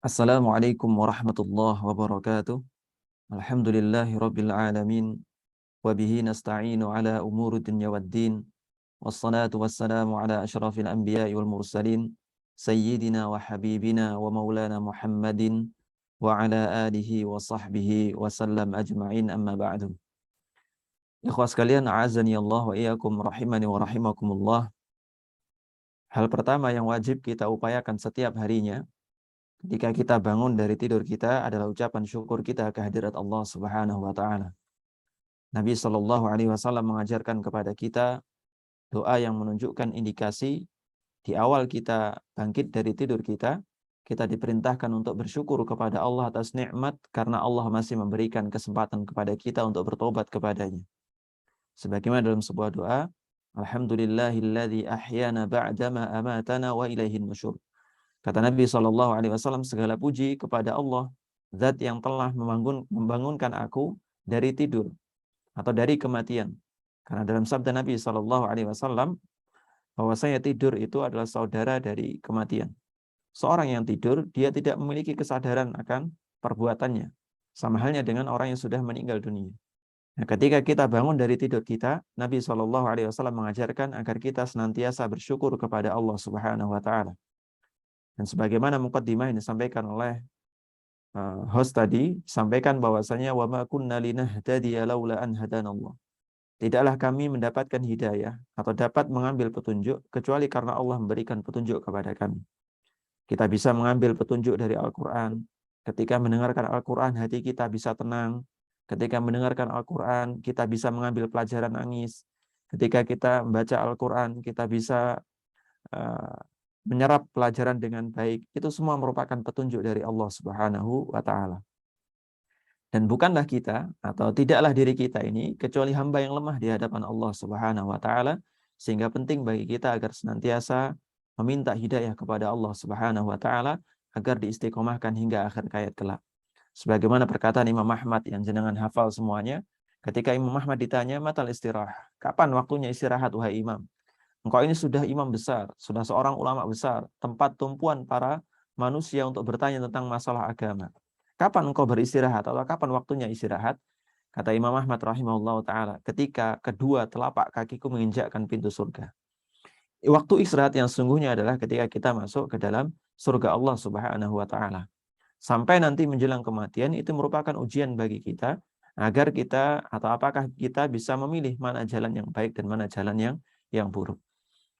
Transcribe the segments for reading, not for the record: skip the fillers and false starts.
Assalamualaikum warahmatullahi wabarakatuh. Alhamdulillahi rabbil alamin. Wa bihi nasta'inu ala umuri dunya waddin. Wassalatu wassalamu ala asyrafil anbiya'i wal mursalin. Sayyidina wa habibina wa maulana Muhammadin. Wa ala alihi wa sahbihi wa sallam ajma'in amma ba'du. Ikhwas sekalian, a'azani Allah wa iyyakum rahimani wa rahimakumullah. Hal pertama yang wajib kita upayakan setiap harinya ketika kita bangun dari tidur kita adalah ucapan syukur kita kehadirat Allah Subhanahu wa taala. Nabi Shallallahu alaihi wasallam mengajarkan kepada kita doa yang menunjukkan indikasi di awal kita bangkit dari tidur kita diperintahkan untuk bersyukur kepada Allah atas nikmat karena Allah masih memberikan kesempatan kepada kita untuk bertobat kepadanya. Sebagaimana dalam sebuah doa, Alhamdulillahilladzi ahyana ba'dama amatana wa ilaihin nusyur. Kata Nabi SAW, segala puji kepada Allah, Zat yang telah membangunkan aku dari tidur atau dari kematian. Karena dalam sabda Nabi SAW, bahwasanya tidur itu adalah saudara dari kematian. Seorang yang tidur, dia tidak memiliki kesadaran akan perbuatannya. Sama halnya dengan orang yang sudah meninggal dunia. Nah, ketika kita bangun dari tidur kita, Nabi SAW mengajarkan agar kita senantiasa bersyukur kepada Allah Subhanahu wa taala. Dan sebagaimana muqaddimah yang disampaikan oleh host tadi, sampaikan bahwasanya wa ma kunna linahtadiya laula an hadanallah. Tidaklah kami mendapatkan hidayah atau dapat mengambil petunjuk kecuali karena Allah memberikan petunjuk kepada kami. Kita bisa mengambil petunjuk dari Al-Qur'an. Ketika mendengarkan Al-Qur'an, hati kita bisa tenang. Ketika mendengarkan Al-Qur'an, kita bisa mengambil pelajaran nangis. Ketika kita membaca Al-Qur'an, kita bisa menyerap pelajaran dengan baik. Itu semua merupakan petunjuk dari Allah Subhanahu wa taala. Dan bukanlah kita atau tidaklah diri kita ini kecuali hamba yang lemah di hadapan Allah Subhanahu wa taala, sehingga penting bagi kita agar senantiasa meminta hidayah kepada Allah Subhanahu wa taala agar diistiqomahkan hingga akhir hayat kelak. Sebagaimana perkataan Imam Ahmad yang jenengan hafal semuanya, ketika Imam Ahmad ditanya, "Matal istirahah?" Kapan waktunya istirahat wahai Imam? Engkau ini sudah imam besar, sudah seorang ulama besar, tempat tumpuan para manusia untuk bertanya tentang masalah agama. Kapan engkau beristirahat atau kapan waktunya istirahat? Kata Imam Ahmad rahimahullah ta'ala, ketika kedua telapak kakiku menginjakkan pintu surga. Waktu istirahat yang sesungguhnya adalah ketika kita masuk ke dalam surga Allah Subhanahu wa ta'ala. Sampai nanti menjelang kematian, itu merupakan ujian bagi kita, agar kita atau apakah kita bisa memilih mana jalan yang baik dan mana jalan yang buruk.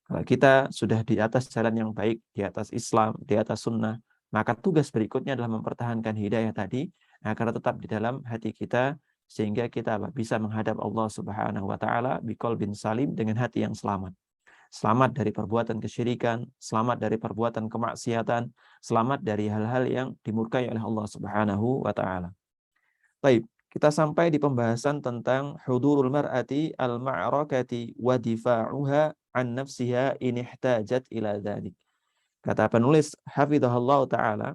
Kalau kita sudah di atas jalan yang baik, di atas Islam, di atas sunnah, maka tugas berikutnya adalah mempertahankan hidayah tadi agar tetap di dalam hati kita, sehingga kita bisa menghadap Allah Subhanahu wa taala biqalbin salim, dengan hati yang selamat. Selamat dari perbuatan kesyirikan, selamat dari perbuatan kemaksiatan, selamat dari hal-hal yang dimurkai oleh Allah Subhanahu wa taala. Baik, kita sampai di pembahasan tentang hudurul mar'ati al-ma'rakati wa difa'uha an nafsiha in ihtajat ila dzalik. Kata penulis hafizahullah taala,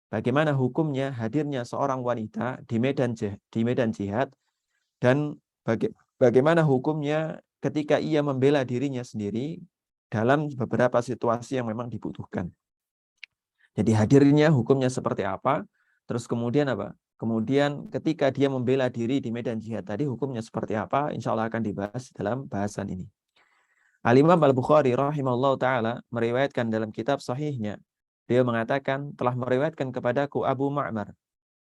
bagaimana hukumnya hadirnya seorang wanita di medan jihad, dan bagaimana hukumnya ketika ia membela dirinya sendiri dalam beberapa situasi yang memang dibutuhkan. Jadi hadirnya hukumnya seperti apa? Terus kemudian apa? Kemudian ketika dia membela diri di medan jihad tadi, hukumnya seperti apa? Insya Allah akan dibahas dalam bahasan ini. Al-Imam Al-Bukhari rahimahullah ta'ala meriwayatkan dalam kitab sahihnya, dia mengatakan, telah meriwayatkan kepadaku Abu Ma'mar,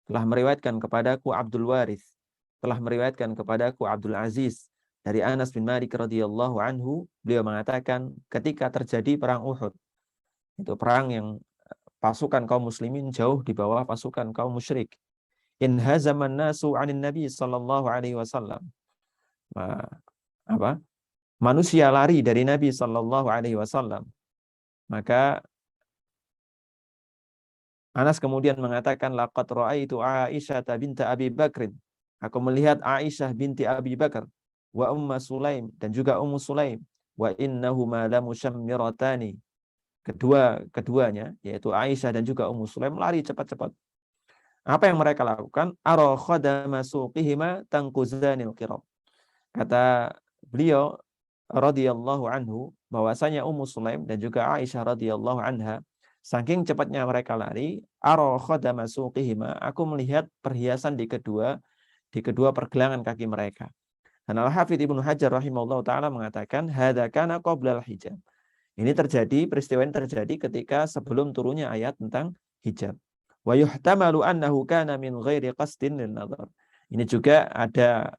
telah meriwayatkan kepadaku Abdul Warith, telah meriwayatkan kepadaku Abdul Aziz dari Anas bin Malik radhiyallahu anhu, beliau mengatakan ketika terjadi perang Uhud, itu perang yang pasukan kaum muslimin jauh di bawah pasukan kaum musyrik. In hazaman nasu 'anin nabi sallallahu alaihi wasallam. Manusia lari dari Nabi sallallahu alaihi wasallam. Maka Anas kemudian mengatakan, laqad ra'aitu Aisyah binti Abi Bakrin. Aku melihat Aisyah binti Abi Bakar wa Ummu Sulaim, dan juga Ummu Sulaim, wa innahuma lamushammiratani. Keduanya yaitu Aisyah dan juga Ummu Sulaim lari cepat-cepat. Apa yang mereka lakukan? Ara khadama suqihima tanquzanil qirab. Kata beliau radhiyallahu anhu, bahwasanya Ummu Sulaim dan juga Aisyah radhiyallahu anha, Saking cepatnya mereka lari, ara khadama suqihima, aku melihat perhiasan di kedua pergelangan kaki mereka. Dan Al-Hafidz Ibnu Hajar rahimahullah taala mengatakan hadza kana qabla al-hijab. Ini terjadi, peristiwa ini terjadi ketika sebelum turunnya ayat tentang hijab. Wa yuhtamalu annahu kana min ghairi qasdin lin-nadhar. Ini juga ada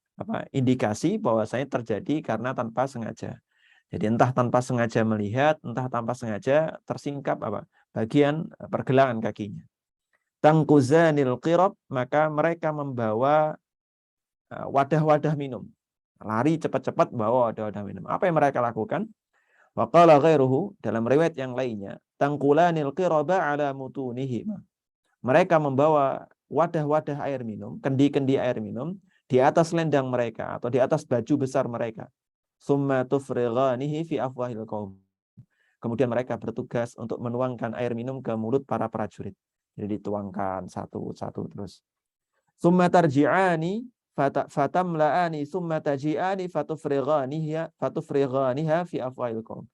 indikasi bahwasanya terjadi karena tanpa sengaja. Jadi entah tanpa sengaja melihat, entah tanpa sengaja tersingkap bagian pergelangan kakinya. Tangkuzanil qirab, maka mereka membawa wadah-wadah minum. Lari cepat-cepat bawa wadah-wadah minum. Apa yang mereka lakukan? Wa qala ghairuhu, dalam riwayat yang lainnya, tangkulanil qiraba ala mutunihima. Mereka membawa wadah-wadah air minum, kendi-kendi air minum di atas lendang mereka atau di atas baju besar mereka. Summa tufrighanihi fi afwahil qaum. Kemudian mereka bertugas untuk menuangkan air minum ke mulut para prajurit. Jadi dituangkan satu-satu terus. Summa tarji'ani fatamla'ani summa taji'ani fatufrighaniha fi afwahil qaum.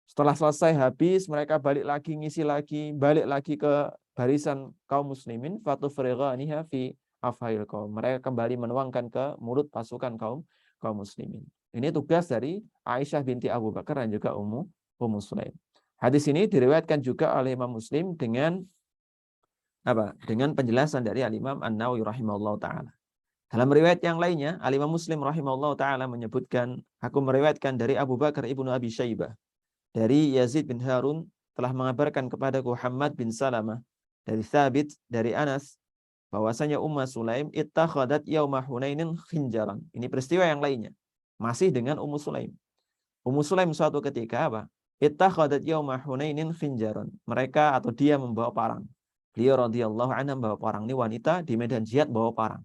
Setelah selesai habis, mereka balik lagi ngisi lagi, balik lagi ke barisan kaum muslimin, fatufrighaniha fi afwahil qaum. Mereka kembali menuangkan ke mulut pasukan kaum muslimin. Ini tugas dari Aisyah binti Abu Bakar dan juga Ummu Sulaim. Hadis ini diriwayatkan juga oleh Imam Muslim dengan penjelasan dari Al-Imam An-Nawawi rahimahullah taala. Dalam riwayat yang lainnya, Al-Imam Muslim rahimahullah taala menyebutkan, aku meriwayatkan dari Abu Bakar ibnu Abi Syaibah, dari Yazid bin Harun telah mengabarkan kepadaku Muhammad bin Salamah, dari Thabit, dari Anas, bahwasanya Ummu Sulaim ittakhadat yauma Hunainin khinjaran. Ini peristiwa yang lainnya. Masih dengan Ummu Sulaim. Ummu Sulaim suatu ketika ittakhadat yauma Hunainin khinjaran. Mereka atau dia membawa parang. Beliau radhiyallahu anha membawa parang. Ini wanita di medan jihad bawa parang.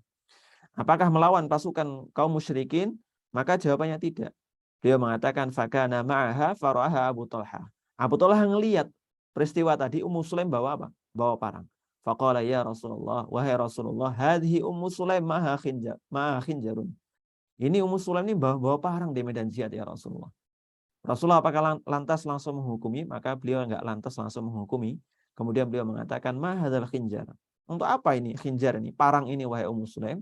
Apakah melawan pasukan kaum musyrikin? Maka jawabannya tidak. Beliau mengatakan fakana ma'aha faraha Abu Talha. Abu Talha ngelihat peristiwa tadi Ummu Sulaim bawa apa? Bawa parang. Faqala ya Rasulullah, wahai Rasulullah, hadhihi Ummu Sulaim maha khinjarun. Ini Ummu Sulaim ini bawa parang di medan jihad ya Rasulullah. Rasulullah apakah lantas langsung menghukumi? Maka beliau enggak lantas langsung menghukumi. Kemudian beliau mengatakan ma hadzal khinjar. Untuk apa ini khinjar ini? Parang ini wahai Ummu Sulaim.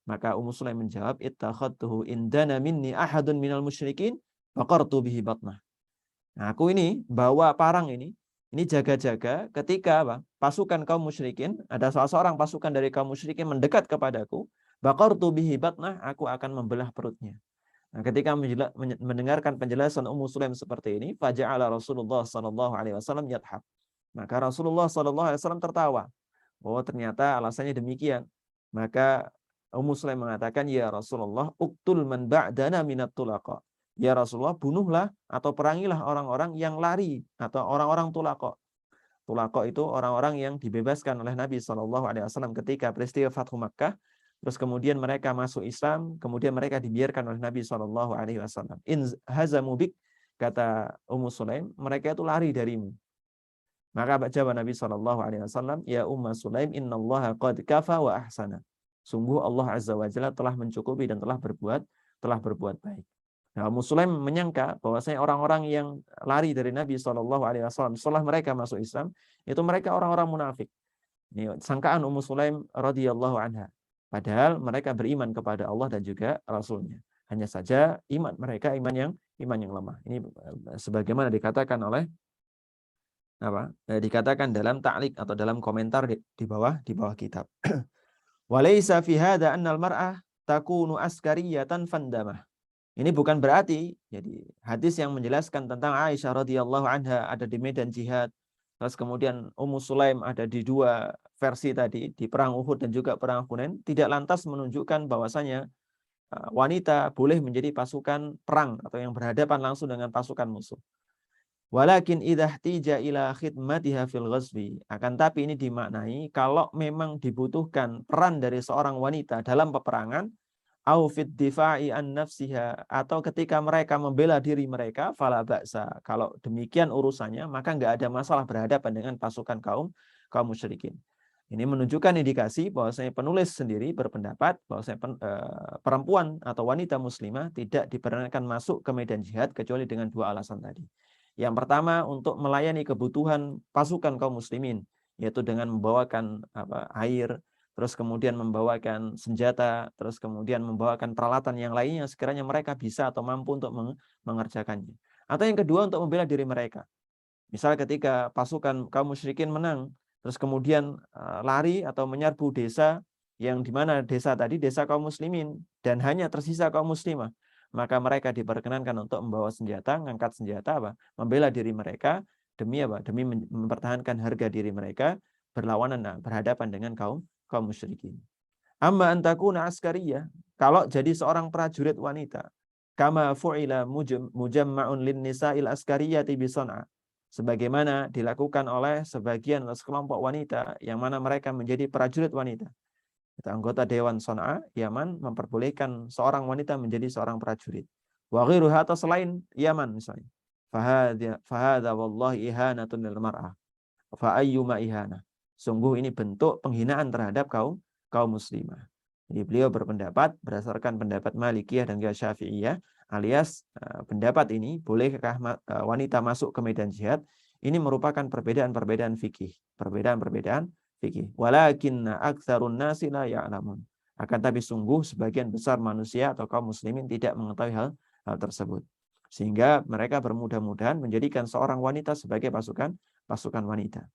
Maka Ummu Sulaim menjawab, ittakhadtuhu indana minni ahadun minal musyrikin faqartu bihi batnah. Nah, aku ini bawa parang ini jaga-jaga ketika pasukan kaum musyrikin, ada salah seorang pasukan dari kaum musyrikin mendekat kepadaku, baqartu bihi batnah, aku akan membelah perutnya. Nah, ketika mendengarkan penjelasan Ummu Sulaim seperti ini, faja'ala Rasulullah sallallahu alaihi wasallam yadhhak. Maka Rasulullah sallallahu alaihi wasallam tertawa. Oh, ternyata alasannya demikian. Maka Ummu Sulaim mengatakan, ya Rasulullah, uktul man ba'dana minat tulaqa. Ya Rasulullah, bunuhlah atau perangilah orang-orang yang lari atau orang-orang tulaqa. Tulaqa itu orang-orang yang dibebaskan oleh Nabi SAW ketika peristiwa Fathu Makkah. Terus kemudian mereka masuk Islam, kemudian mereka dibiarkan oleh Nabi SAW. In hazamu bik, kata Ummu Sulaim, mereka itu lari darimu. Maka jawab Nabi SAW, ya Ummu Sulaim, innallaha qad kafa wa ahsana. Sungguh Allah Azza wa Jalla telah mencukupi dan telah berbuat baik. Nah, Ummu Sulaim menyangka bahwasanya orang-orang yang lari dari Nabi SAW setelah mereka masuk Islam, itu mereka orang-orang munafik. Ini sangkaan Ummu Sulaim radhiyallahu anha. Padahal mereka beriman kepada Allah dan juga Rasulnya. Hanya saja iman mereka iman yang lemah. Ini sebagaimana dikatakan oleh dikatakan dalam ta'liq atau dalam komentar di bawah kitab. Walaysa fi hadza anna al-mar'ah takunu askariyatan fandamah. Ini bukan berarti, jadi hadis yang menjelaskan tentang Aisyah radhiyallahu anha ada di medan jihad, terus kemudian Ummu Sulaim ada di dua versi tadi, di perang Uhud dan juga perang Hunain, tidak lantas menunjukkan bahwasanya wanita boleh menjadi pasukan perang atau yang berhadapan langsung dengan pasukan musuh. Walakin idza ihtija ila khidmatiha fil ghazwi, akan tapi ini dimaknai kalau memang dibutuhkan peran dari seorang wanita dalam peperangan, au fit difa'i an nafsiha, atau ketika mereka membela diri mereka, fala ba'sa. Kalau demikian urusannya, maka enggak ada masalah berhadapan dengan pasukan kaum musyrikin. Ini menunjukkan indikasi bahwasanya penulis sendiri berpendapat bahwasanya perempuan atau wanita muslimah tidak diperkenankan masuk ke medan jihad kecuali dengan dua alasan tadi. Yang pertama untuk melayani kebutuhan pasukan kaum muslimin, yaitu dengan membawakan air, terus kemudian membawakan senjata, terus kemudian membawakan peralatan yang lainnya sekiranya mereka bisa atau mampu untuk mengerjakannya. Atau yang kedua untuk membela diri mereka. Misal ketika pasukan kaum musyrikin menang, terus kemudian lari atau menyerbu desa yang di mana desa tadi desa kaum muslimin dan hanya tersisa kaum muslimah, maka mereka diperkenankan untuk membawa senjata, mengangkat senjata membela diri mereka demi demi mempertahankan harga diri mereka berlawanan berhadapan dengan kaum musyrikin. Amma antakuna askariyah, kalau jadi seorang prajurit wanita, kama fu'ila mujamma'un lin nisa'il askariyati bi San'a, sebagaimana dilakukan oleh sebagian sekelompok wanita yang mana mereka menjadi prajurit wanita. Anggota Dewan San'a, Yaman, memperbolehkan seorang wanita menjadi seorang prajurit. Wa ghairuha, atau selain Yaman misalnya. Fahadha wallahi ihanatun lil mar'ah. Fa ayyuma ihana. Sungguh ini bentuk penghinaan terhadap kaum muslimah. Jadi beliau berpendapat berdasarkan pendapat Malikiyah dan Syafi'iyah, alias pendapat ini bolehkah wanita masuk ke medan jihad, ini merupakan perbedaan-perbedaan fikih, perbedaan-perbedaan fikih. Walakinna aktsarun nasi la ya'lamun. Akan tapi sungguh sebagian besar manusia atau kaum muslimin tidak mengetahui hal tersebut. Sehingga mereka bermudah-mudahan menjadikan seorang wanita sebagai pasukan wanita.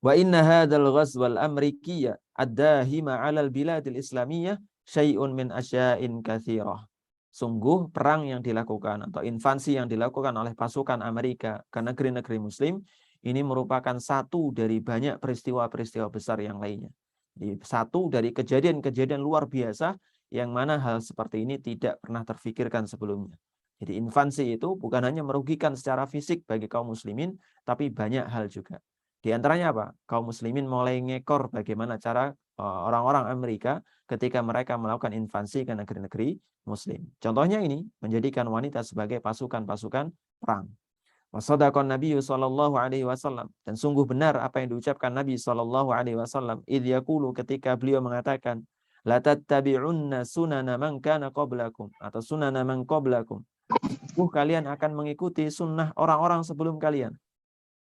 Wa inna hadzal ghazwal amrikiyya ad-dahima 'alal biladil islamiyyah syai'un min asya'in katsirah. Sungguh perang yang dilakukan atau invasi yang dilakukan oleh pasukan Amerika ke negeri-negeri muslim ini merupakan satu dari banyak peristiwa-peristiwa besar yang lainnya. Jadi satu dari kejadian-kejadian luar biasa yang mana hal seperti ini tidak pernah terfikirkan sebelumnya. Jadi invasi itu bukan hanya merugikan secara fisik bagi kaum muslimin, tapi banyak hal juga. Di antaranya apa? Kaum muslimin mulai ngekor bagaimana cara orang-orang Amerika ketika mereka melakukan invasi ke negeri-negeri muslim. Contohnya ini, menjadikan wanita sebagai pasukan-pasukan perang. Wasadaqan Nabi sallallahu alaihi wasallam, dan sungguh benar apa yang diucapkan Nabi sallallahu alaihi wasallam idz yaqulu, ketika beliau mengatakan la tattabi'unna sunana man kana qablakum, atau sunana man qablakum. Kalian akan mengikuti sunnah orang-orang sebelum kalian.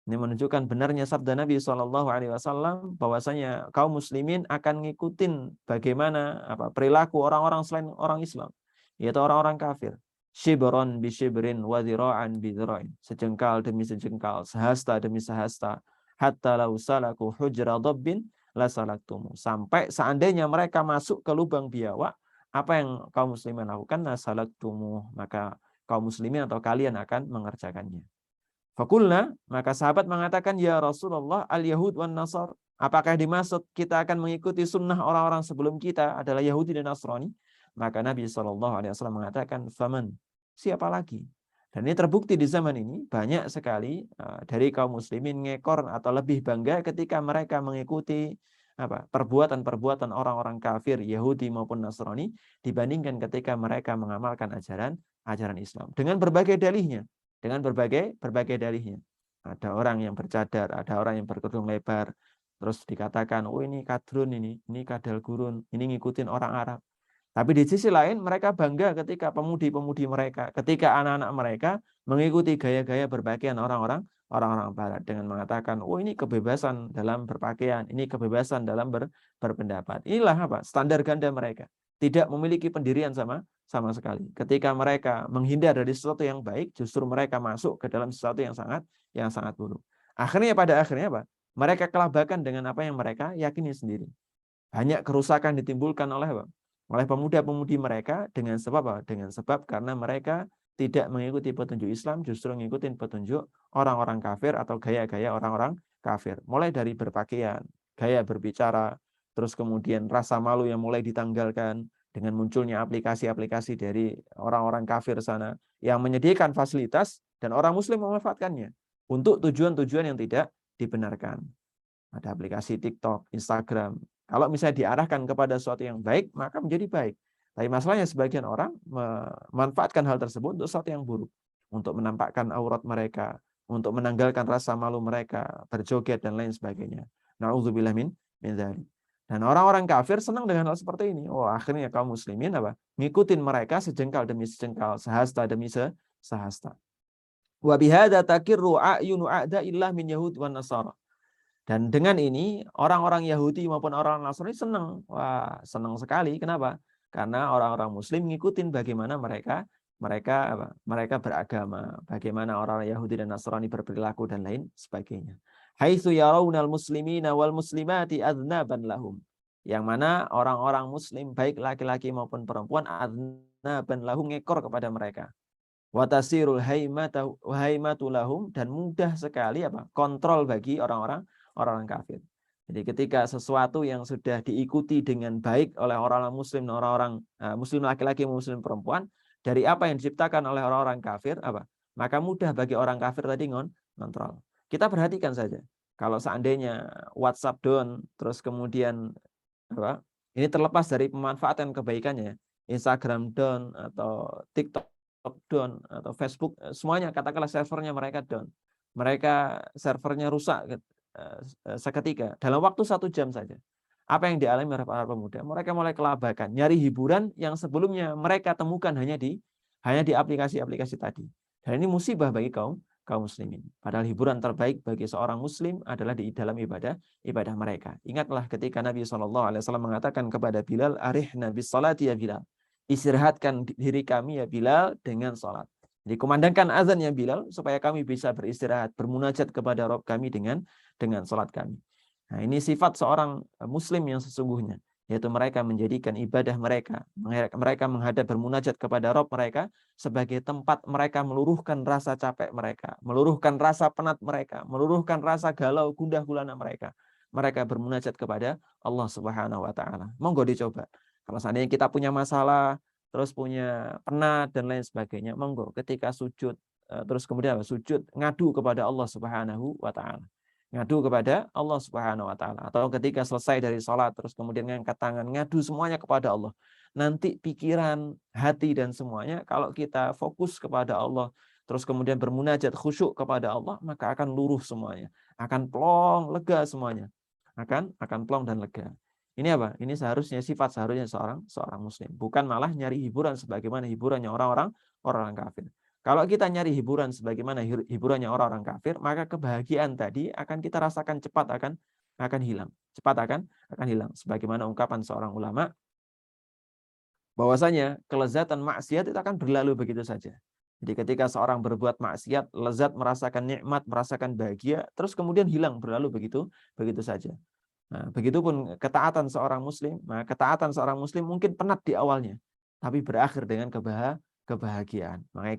Ini menunjukkan benarnya sabda Nabi SAW bahwasanya kaum muslimin akan ngikutin bagaimana perilaku orang-orang selain orang Islam, yaitu orang-orang kafir. Shibron bi shibrin wa dhira'an bi dhira'in. Sejengkal demi sejengkal, sehasta demi sehasta. Hatta lau salaku hujra dhabbin la salaktumu. Sampai seandainya mereka masuk ke lubang biawak, apa yang kaum muslimin lakukan? La salaktumu. Maka kaum muslimin atau kalian akan mengerjakannya. Fakulna, maka sahabat mengatakan, ya Rasulullah, al-Yahud wan Nasar. Apakah dimaksud kita akan mengikuti sunnah orang-orang sebelum kita adalah Yahudi dan Nasrani? Maka Nabi SAW mengatakan, faman, siapa lagi? Dan ini terbukti di zaman ini, banyak sekali dari kaum muslimin ngekor atau lebih bangga ketika mereka mengikuti perbuatan-perbuatan orang-orang kafir, Yahudi maupun Nasrani, dibandingkan ketika mereka mengamalkan ajaran Islam. Dengan berbagai dalihnya. Dengan berbagai dalihnya. Ada orang yang bercadar, ada orang yang berkerudung lebar, terus dikatakan, oh ini kadrun, ini kadal gurun, ini ngikutin orang Arab. Tapi di sisi lain mereka bangga ketika pemudi-pemudi mereka, ketika anak-anak mereka mengikuti gaya-gaya berpakaian orang-orang Barat dengan mengatakan, oh ini kebebasan dalam berpakaian, ini kebebasan dalam berpendapat. Inilah standar ganda mereka. Tidak memiliki pendirian sama sekali. Ketika mereka menghindar dari sesuatu yang baik, justru mereka masuk ke dalam sesuatu yang sangat buruk. Pada akhirnya mereka kelabakan dengan apa yang mereka yakini sendiri. Banyak kerusakan ditimbulkan oleh pemuda-pemudi mereka dengan sebab karena mereka tidak mengikuti petunjuk Islam, justru mengikuti petunjuk orang-orang kafir atau gaya-gaya orang-orang kafir. Mulai dari berpakaian, gaya berbicara, terus kemudian rasa malu yang mulai ditanggalkan dengan munculnya aplikasi-aplikasi dari orang-orang kafir sana yang menyediakan fasilitas dan orang muslim memanfaatkannya untuk tujuan-tujuan yang tidak dibenarkan. Ada aplikasi TikTok, Instagram. Kalau misalnya diarahkan kepada sesuatu yang baik, maka menjadi baik. Tapi masalahnya sebagian orang memanfaatkan hal tersebut untuk sesuatu yang buruk. Untuk menampakkan aurat mereka, untuk menanggalkan rasa malu mereka, berjoget dan lain sebagainya. Na'udzubillah min dzalik. Dan orang-orang kafir senang dengan hal seperti ini. Oh, akhirnya kaum muslimin ngikutin mereka sejengkal demi sejengkal, sehasta demi sehasta. Wa bihadza takirru a'yunu a'da'illah min yahud wan nasara. Dan dengan ini orang-orang Yahudi maupun orang Nasrani senang. Wah, senang sekali. Kenapa? Karena orang-orang Muslim ngikutin bagaimana mereka beragama, bagaimana orang Yahudi dan Nasrani berperilaku dan lain sebagainya. Haitsu yarawnal muslimina wal muslimati adznaban lahum. Yang mana orang-orang Muslim baik laki-laki maupun perempuan adznaban lahum, ngekor kepada mereka. Watasirul haimatu lahum, dan mudah sekali kontrol bagi orang-orang kafir. Jadi ketika sesuatu yang sudah diikuti dengan baik oleh orang-orang Muslim, orang-orang Muslim laki-laki, Muslim perempuan, dari apa yang diciptakan oleh orang-orang kafir, maka mudah bagi orang kafir tadi ngontrol. Kita perhatikan saja, kalau seandainya WhatsApp down, terus kemudian ini terlepas dari pemanfaatan kebaikannya, Instagram down atau TikTok down atau Facebook, semuanya katakanlah servernya mereka down, mereka servernya rusak seketika dalam waktu 1 jam saja. Apa yang dialami oleh para pemuda? Mereka mulai kelabakan, nyari hiburan yang sebelumnya mereka temukan hanya di aplikasi-aplikasi tadi. Dan ini musibah bagi kaum muslimin. Padahal hiburan terbaik bagi seorang muslim adalah di dalam ibadah mereka. Ingatlah ketika Nabi SAW mengatakan kepada Bilal, arihna bis salati ya Bilal. Istirahatkan diri kami ya Bilal dengan salat. Jadi kumandangkan azan ya Bilal supaya kami bisa beristirahat, bermunajat kepada Rabb kami dengan salat kami. Nah, ini sifat seorang muslim yang sesungguhnya, yaitu mereka menjadikan ibadah mereka menghadap bermunajat kepada Rabb mereka sebagai tempat mereka meluruhkan rasa capek mereka, meluruhkan rasa penat mereka, meluruhkan rasa galau gundah gulana mereka. Mereka bermunajat kepada Allah Subhanahu wa taala. Monggo dicoba. Kalau seandainya kita punya masalah, terus punya penat dan lain sebagainya, monggo ketika sujud, terus kemudian sujud ngadu kepada Allah Subhanahu wa taala. Ngadu kepada Allah Subhanahu wa taala, atau ketika selesai dari sholat terus kemudian ngangkat tangan ngadu semuanya kepada Allah. Nanti pikiran, hati dan semuanya kalau kita fokus kepada Allah, terus kemudian bermunajat khusyuk kepada Allah, maka akan luruh semuanya, akan plong, lega semuanya. Akan plong dan lega. Ini apa? Ini seharusnya seorang muslim, bukan malah nyari hiburan sebagaimana hiburannya orang-orang kafir. Kalau kita nyari hiburan sebagaimana hiburannya orang-orang kafir, maka kebahagiaan tadi akan kita rasakan cepat akan hilang. Cepat akan hilang. Sebagaimana ungkapan seorang ulama, bahwasanya kelezatan maksiat itu akan berlalu begitu saja. Jadi ketika seorang berbuat maksiat, lezat, merasakan nikmat, merasakan bahagia, terus kemudian hilang, berlalu begitu saja. Nah, begitupun ketaatan seorang muslim. Nah, ketaatan seorang muslim mungkin penat di awalnya, tapi berakhir dengan kebahagiaan. Makanya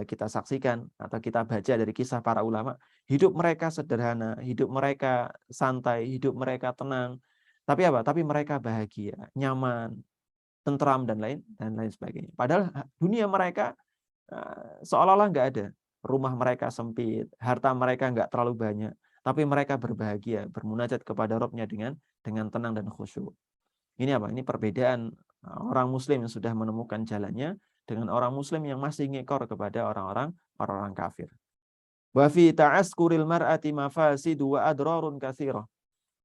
kita saksikan atau kita baca dari kisah para ulama, hidup mereka sederhana, hidup mereka santai, hidup mereka tenang. Tapi Tapi mereka bahagia, nyaman, tentram dan lain sebagainya. Padahal dunia mereka seolah-olah nggak ada. Rumah mereka sempit, harta mereka nggak terlalu banyak. Tapi mereka berbahagia, bermunajat kepada Rabb-nya dengan tenang dan khusyuk. Ini Ini perbedaan orang muslim yang sudah menemukan jalannya dengan orang muslim yang masih ngekor kepada orang-orang kafir. Wa fi ta'askuril mar'ati mafasidu wa adrarun katsirah.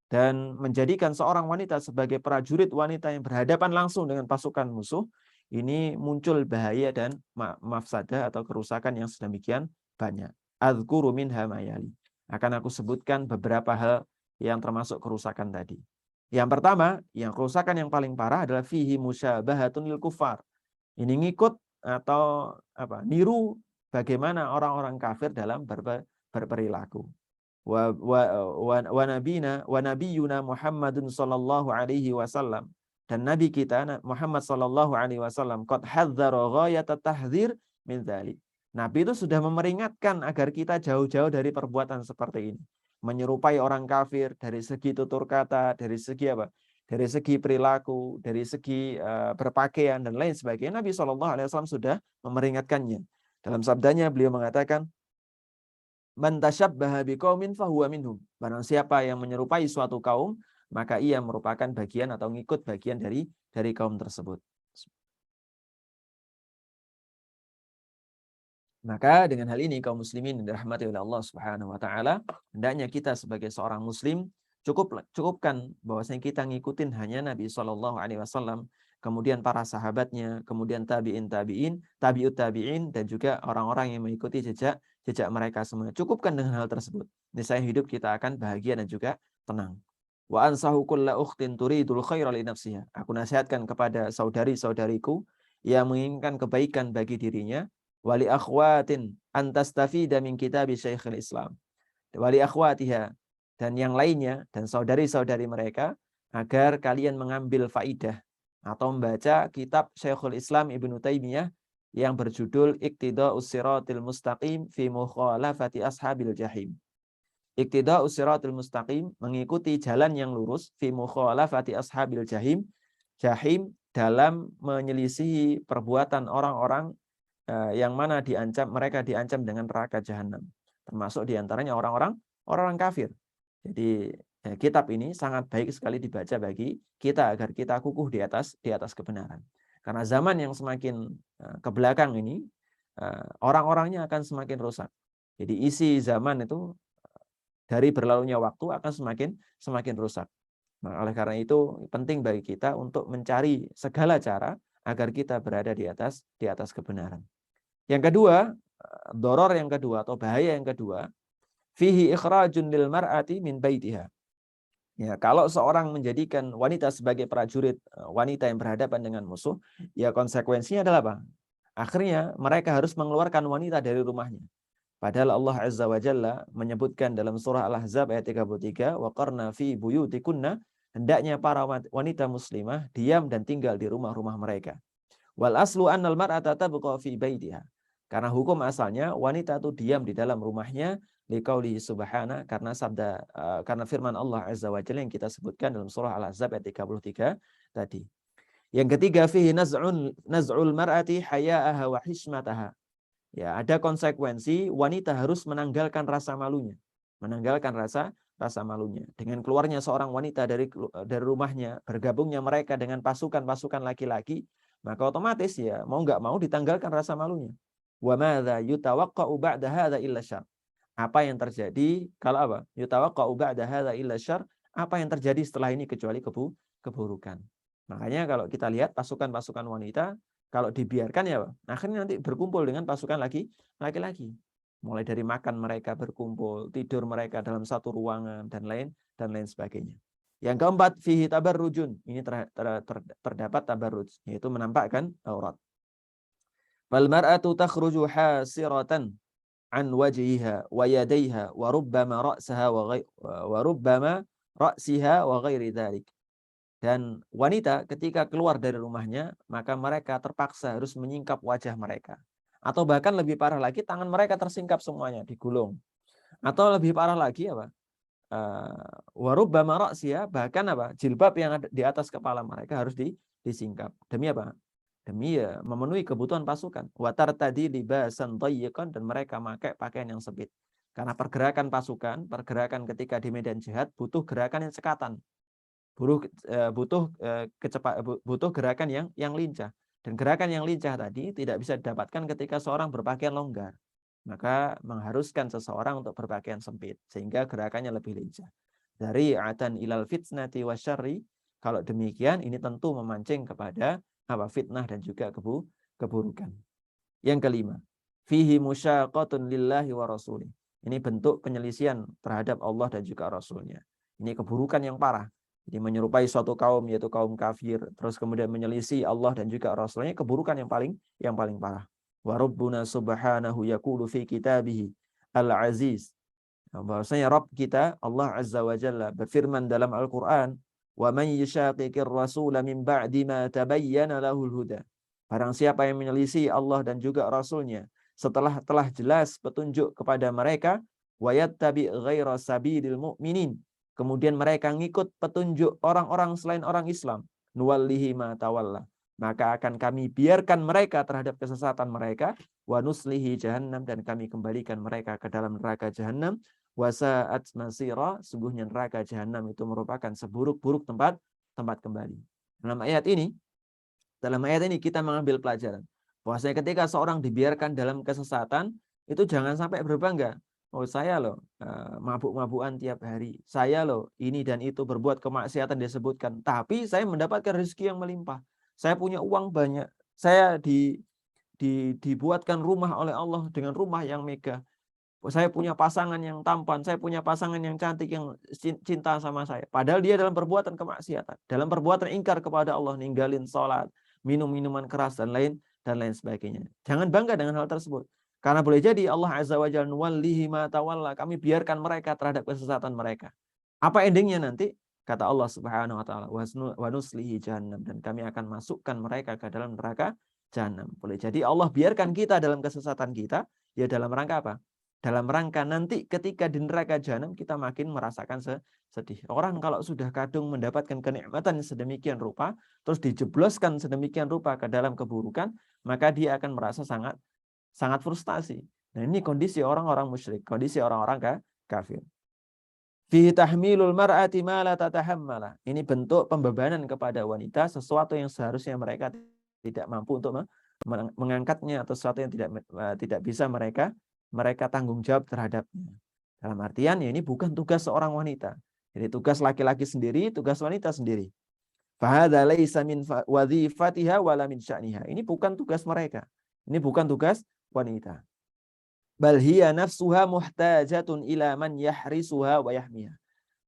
Dan menjadikan seorang wanita sebagai prajurit wanita yang berhadapan langsung dengan pasukan musuh, ini muncul bahaya dan mafsadah atau kerusakan yang sedemikian banyak. Adzkuru minha mayali. Akan aku sebutkan beberapa hal yang termasuk kerusakan tadi. Yang pertama, yang kerusakan yang paling parah adalah fihi musyabahatun lil kufar. Ini ngikut atau niru bagaimana orang-orang kafir dalam berperilaku. Wa nabiyuna Muhammadun sallallahu alaihi wasallam, dan nabi kita Muhammad sallallahu alaihi wasallam qad hadzara ghayat at-tahdzir min dzalik. Nabi itu sudah memperingatkan agar kita jauh-jauh dari perbuatan seperti ini. Menyerupai orang kafir dari segi tutur kata, dari segi Dari segi perilaku, dari segi berpakaian dan lain sebagainya. Nabi SAW sudah memperingatkannya. Dalam sabdanya beliau mengatakan, "Man tashabbaha biqaumin fahuwa minhum." Barang siapa yang menyerupai suatu kaum, maka ia merupakan bagian atau ngikut bagian dari kaum tersebut. Maka dengan hal ini kaum muslimin yang dirahmati oleh Allah Subhanahu wa taala, hendaknya kita sebagai seorang muslim cukupkan bahwasanya kita ngikutin hanya Nabi sallallahu alaihi wasallam kemudian para sahabatnya, kemudian tabi'in, tabi'ut tabi'in, dan juga orang-orang yang mengikuti jejak mereka semua. Cukupkan dengan hal tersebut. Niscaya hidup kita akan bahagia dan juga tenang. Wa ansahu kulla ukhtin turidul khaira li nafsiha. Aku nasihatkan kepada saudari-saudariku yang menginginkan kebaikan bagi dirinya, wali akhwatin antastafida min kitab Syekhul Islam. Wali akhwatiha, dan yang lainnya, dan saudari-saudari mereka, agar kalian mengambil faidah atau membaca kitab Syekhul Islam Ibnu Taimiyah yang berjudul Iqtida'us Siratil Mustaqim fi Mukhalafati Ashabil Jahim. Iqtida'us Siratil Mustaqim, mengikuti jalan yang lurus, fi Mukhalafati Ashabil Jahim, jahim dalam menyelisihi perbuatan orang-orang yang mana mereka diancam dengan neraka jahanam. Termasuk diantaranya orang-orang kafir. Jadi kitab ini sangat baik sekali dibaca bagi kita agar kita kukuh di atas kebenaran. Karena zaman yang semakin ke belakang ini, orang-orangnya akan semakin rusak. Jadi isi zaman itu dari berlalunya waktu akan semakin rusak. Nah, oleh karena itu penting bagi kita untuk mencari segala cara agar kita berada di atas kebenaran. Yang kedua, doror yang kedua atau bahaya yang kedua, fihi ikhrajun lil mar'ati min baitiha. Ya, kalau seorang menjadikan wanita sebagai prajurit, wanita yang berhadapan dengan musuh, ya konsekuensinya adalah apa? Akhirnya mereka harus mengeluarkan wanita dari rumahnya. Padahal Allah Azza wa Jalla menyebutkan dalam surah Al-Ahzab ayat 33, wa qarna fi buyutikunna, hendaknya para wanita muslimah diam dan tinggal di rumah-rumah mereka. Wal aslu annal mar'ata tabqa fi baitiha. Karena hukum asalnya wanita itu diam di dalam rumahnya, liqaulihi subhana, karena firman Allah Azza wa Jalla yang kita sebutkan dalam surah Al-Ahzab ayat 33 tadi. Yang ketiga, fihi naz'ul mar'ati haya'aha wa hishmataha. Ya, ada konsekuensi wanita harus menanggalkan rasa malunya. Menanggalkan rasa malunya. Dengan keluarnya seorang wanita dari rumahnya, bergabungnya mereka dengan pasukan-pasukan laki-laki, maka otomatis ya mau nggak mau ditanggalkan rasa malunya. Wa madza yutawaqqa'u ba'da hadza illa syarr. Apa yang terjadi kalau apa? Yutawaqqa'u ba'da hadza illa syarr. Apa yang terjadi setelah ini kecuali keburukan. Makanya kalau kita lihat pasukan-pasukan wanita, kalau dibiarkan ya akhirnya nanti berkumpul dengan pasukan laki-laki. Mulai dari makan mereka berkumpul, tidur mereka dalam satu ruangan, dan lain sebagainya. Yang keempat, fihi tabarrujun. Ini terdapat tabarruj, yaitu menampakkan aurat. Fal mar'atu takhruju hasiratan an wajhiha wa yadayha wa rubbama ra'saha wa rubbama ra'siha wa ghairi dzalik. Dan wanita ketika keluar dari rumahnya, maka mereka terpaksa harus menyingkap wajah mereka. Atau bahkan lebih parah lagi, tangan mereka tersingkap semuanya, digulung. Atau lebih parah lagi apa? Wa rubbama ra'siha, bahkan apa? Jilbab yang ada di atas kepala mereka harus disingkap. Demi apa? Demi ya memenuhi kebutuhan pasukan. Wa tartadi libasan dayyiqan, dan mereka pakai pakaian yang sempit. Karena pergerakan pasukan, pergerakan ketika di medan jihad butuh gerakan yang cekatan. Butuh gerakan yang lincah, dan gerakan yang lincah tadi tidak bisa didapatkan ketika seorang berpakaian longgar, maka mengharuskan seseorang untuk berpakaian sempit sehingga gerakannya lebih lincah. Dari atan ilal fitnati wasyarri, kalau demikian ini tentu memancing kepada fitnah dan juga keburukan. Yang kelima, fihi musyaqqatun lillahi wa rasulih. Ini bentuk penyelisihan terhadap Allah dan juga Rasulnya. Ini keburukan yang parah. Jadi menyerupai suatu kaum, yaitu kaum kafir, terus kemudian menyelisih Allah dan juga Rasulnya, keburukan yang paling parah. Wa rabbuna subhanahu yaqulu fi kitabihi al-aziz. Bahwasanya Rabb kita Allah Azza wa Jalla berfirman dalam Al-Qur'an, wa man yushaqiqir rasula min ba'di ma tabayyana lahul huda. Barang siapa yang menyelisih Allah dan juga Rasulnya setelah telah jelas petunjuk kepada mereka, wa yattabi ghaira sabilil mu'minin, kemudian mereka ngikut petunjuk orang-orang selain orang Islam, nuwallihi ma tawalla, maka akan kami biarkan mereka terhadap kesesatan mereka, wa nuslihi jahannam, dan kami kembalikan mereka ke dalam neraka jahannam, wa sa'at masira, sungguhnya neraka jahannam itu merupakan seburuk-buruk tempat kembali. Dalam ayat ini kita mengambil pelajaran bahwasanya ketika seorang dibiarkan dalam kesesatan, itu jangan sampai berbangga. Oh, saya loh mabuk-mabukan tiap hari. Saya loh ini dan itu berbuat kemaksiatan disebutkan. Tapi saya mendapatkan rezeki yang melimpah. saya punya uang banyak, saya dibuatkan rumah oleh Allah dengan rumah yang megah. Saya punya pasangan yang tampan, saya punya pasangan yang cantik yang cinta sama saya. Padahal dia dalam perbuatan kemaksiatan, dalam perbuatan ingkar kepada Allah, ninggalin sholat, minum minuman keras dan lain sebagainya. Jangan bangga dengan hal tersebut. Karena boleh jadi Allah Azza wa Jalla nuwallihi ma tawalla, kami biarkan mereka terhadap kesesatan mereka. Apa endingnya nanti? Kata Allah Subhanahu wa taala, wa nuslihi jahannam, dan kami akan masukkan mereka ke dalam neraka jahanam. Boleh jadi Allah biarkan kita dalam kesesatan kita, ya dalam rangka apa? Dalam rangka nanti ketika di neraka jahanam kita makin merasakan sedih. Orang kalau sudah kadung mendapatkan kenikmatan sedemikian rupa, terus dijebloskan sedemikian rupa ke dalam keburukan, maka dia akan merasa sangat sangat frustasi. Nah, ini kondisi orang-orang musyrik, kondisi orang-orang kafir. Fi tahmilul mar'ati ma la tatahammala. Ini bentuk pembebanan kepada wanita sesuatu yang seharusnya mereka tidak mampu untuk mengangkatnya, atau sesuatu yang tidak bisa mereka tanggung jawab terhadapnya. Dalam artian ya ini bukan tugas seorang wanita. Jadi tugas laki-laki sendiri, tugas wanita sendiri. Fahadza laisa min wadhifatiha wala min sya'niha. Ini bukan tugas mereka. Ini bukan tugas wanita. Bal hiya nafsuha muhtajatun ila man yahrisuha wa yahmiha.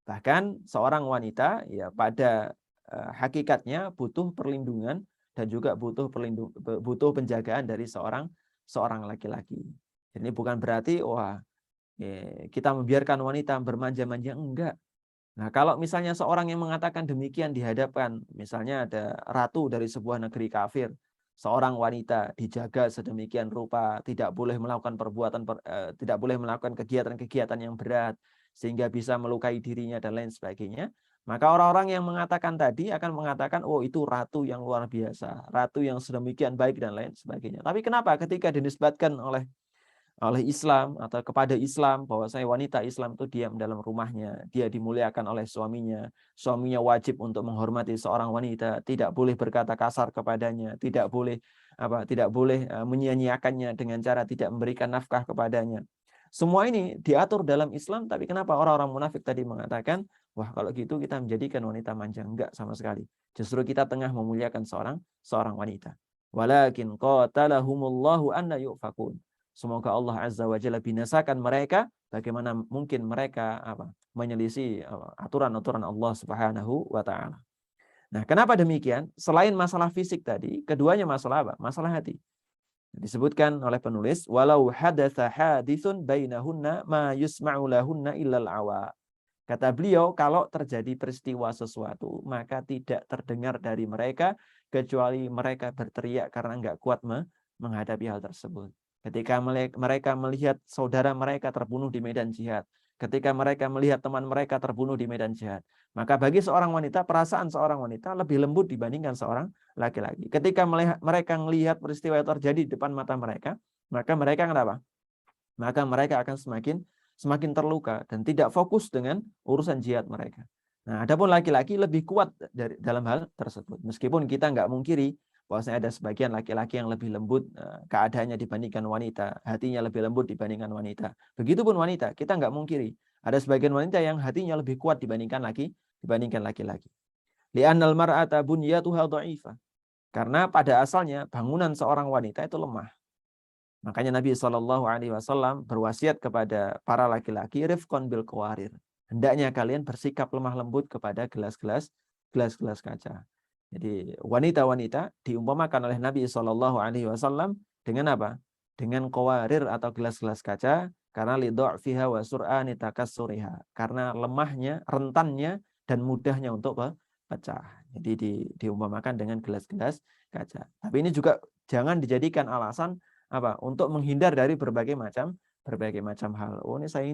Bahkan seorang wanita ya pada hakikatnya butuh perlindungan dan juga butuh penjagaan dari seorang laki-laki. Ini bukan berarti kita membiarkan wanita bermanja-manja, enggak. Nah, kalau misalnya seorang yang mengatakan demikian di hadapan, misalnya ada ratu dari sebuah negeri kafir, seorang wanita dijaga sedemikian rupa, tidak boleh melakukan tidak boleh melakukan kegiatan-kegiatan yang berat sehingga bisa melukai dirinya dan lain sebagainya, maka orang-orang yang mengatakan tadi akan mengatakan, oh itu ratu yang luar biasa, ratu yang sedemikian baik dan lain sebagainya. Tapi kenapa ketika dinisbatkan oleh Islam atau kepada Islam bahwa saya wanita Islam itu diam dalam rumahnya, dia dimuliakan oleh suaminya, suaminya wajib untuk menghormati seorang wanita, tidak boleh berkata kasar kepadanya, tidak boleh menyia-nyiakannya dengan cara tidak memberikan nafkah kepadanya. Semua ini diatur dalam Islam, tapi kenapa orang-orang munafik tadi mengatakan, wah kalau gitu kita menjadikan wanita manja? Enggak sama sekali. Justru kita tengah memuliakan seorang wanita. Walakin qatalahumullahu anna yufakun. Semoga Allah Azza wa Jalla binasakan mereka, bagaimana mungkin mereka menyelisih aturan-aturan Allah Subhanahu wa taala. Nah, kenapa demikian? Selain masalah fisik tadi, keduanya masalah apa? Masalah hati. Disebutkan oleh penulis, walau hadatsa haditsun bainahunna ma yusma'u lahunna illal awa. Kata beliau, kalau terjadi peristiwa sesuatu, maka tidak terdengar dari mereka kecuali mereka berteriak karena enggak kuat menghadapi hal tersebut. Ketika mereka melihat saudara mereka terbunuh di medan jihad, ketika mereka melihat teman mereka terbunuh di medan jihad, maka bagi seorang wanita, perasaan seorang wanita lebih lembut dibandingkan seorang laki-laki. Ketika mereka melihat peristiwa yang terjadi di depan mata mereka, maka mereka kenapa? Maka mereka akan semakin terluka dan tidak fokus dengan urusan jihad mereka. Nah, adapun laki-laki lebih kuat dalam hal tersebut. Meskipun kita nggak mungkiri bahwasanya ada sebagian laki-laki yang lebih lembut keadaannya dibandingkan wanita, hatinya lebih lembut dibandingkan wanita. Begitupun wanita, kita nggak mungkiri ada sebagian wanita yang hatinya lebih kuat dibandingkan laki-laki. Li'annal mar'ata bunyatuha dha'ifah. Karena pada asalnya bangunan seorang wanita itu lemah. Makanya Nabi SAW berwasiat kepada para laki-laki, rifqan bil qawarir. Hendaknya kalian bersikap lemah lembut kepada gelas-gelas kaca. Jadi wanita-wanita diumpamakan oleh Nabi SAW dengan apa? Dengan qawarir atau gelas-gelas kaca, karena lidha'fiha wa sur'ani takassuriha. Karena lemahnya, rentannya dan mudahnya untuk pecah. Jadi diumpamakan dengan gelas-gelas kaca. Tapi ini juga jangan dijadikan alasan untuk menghindar dari berbagai macam hal. Oh, ini saya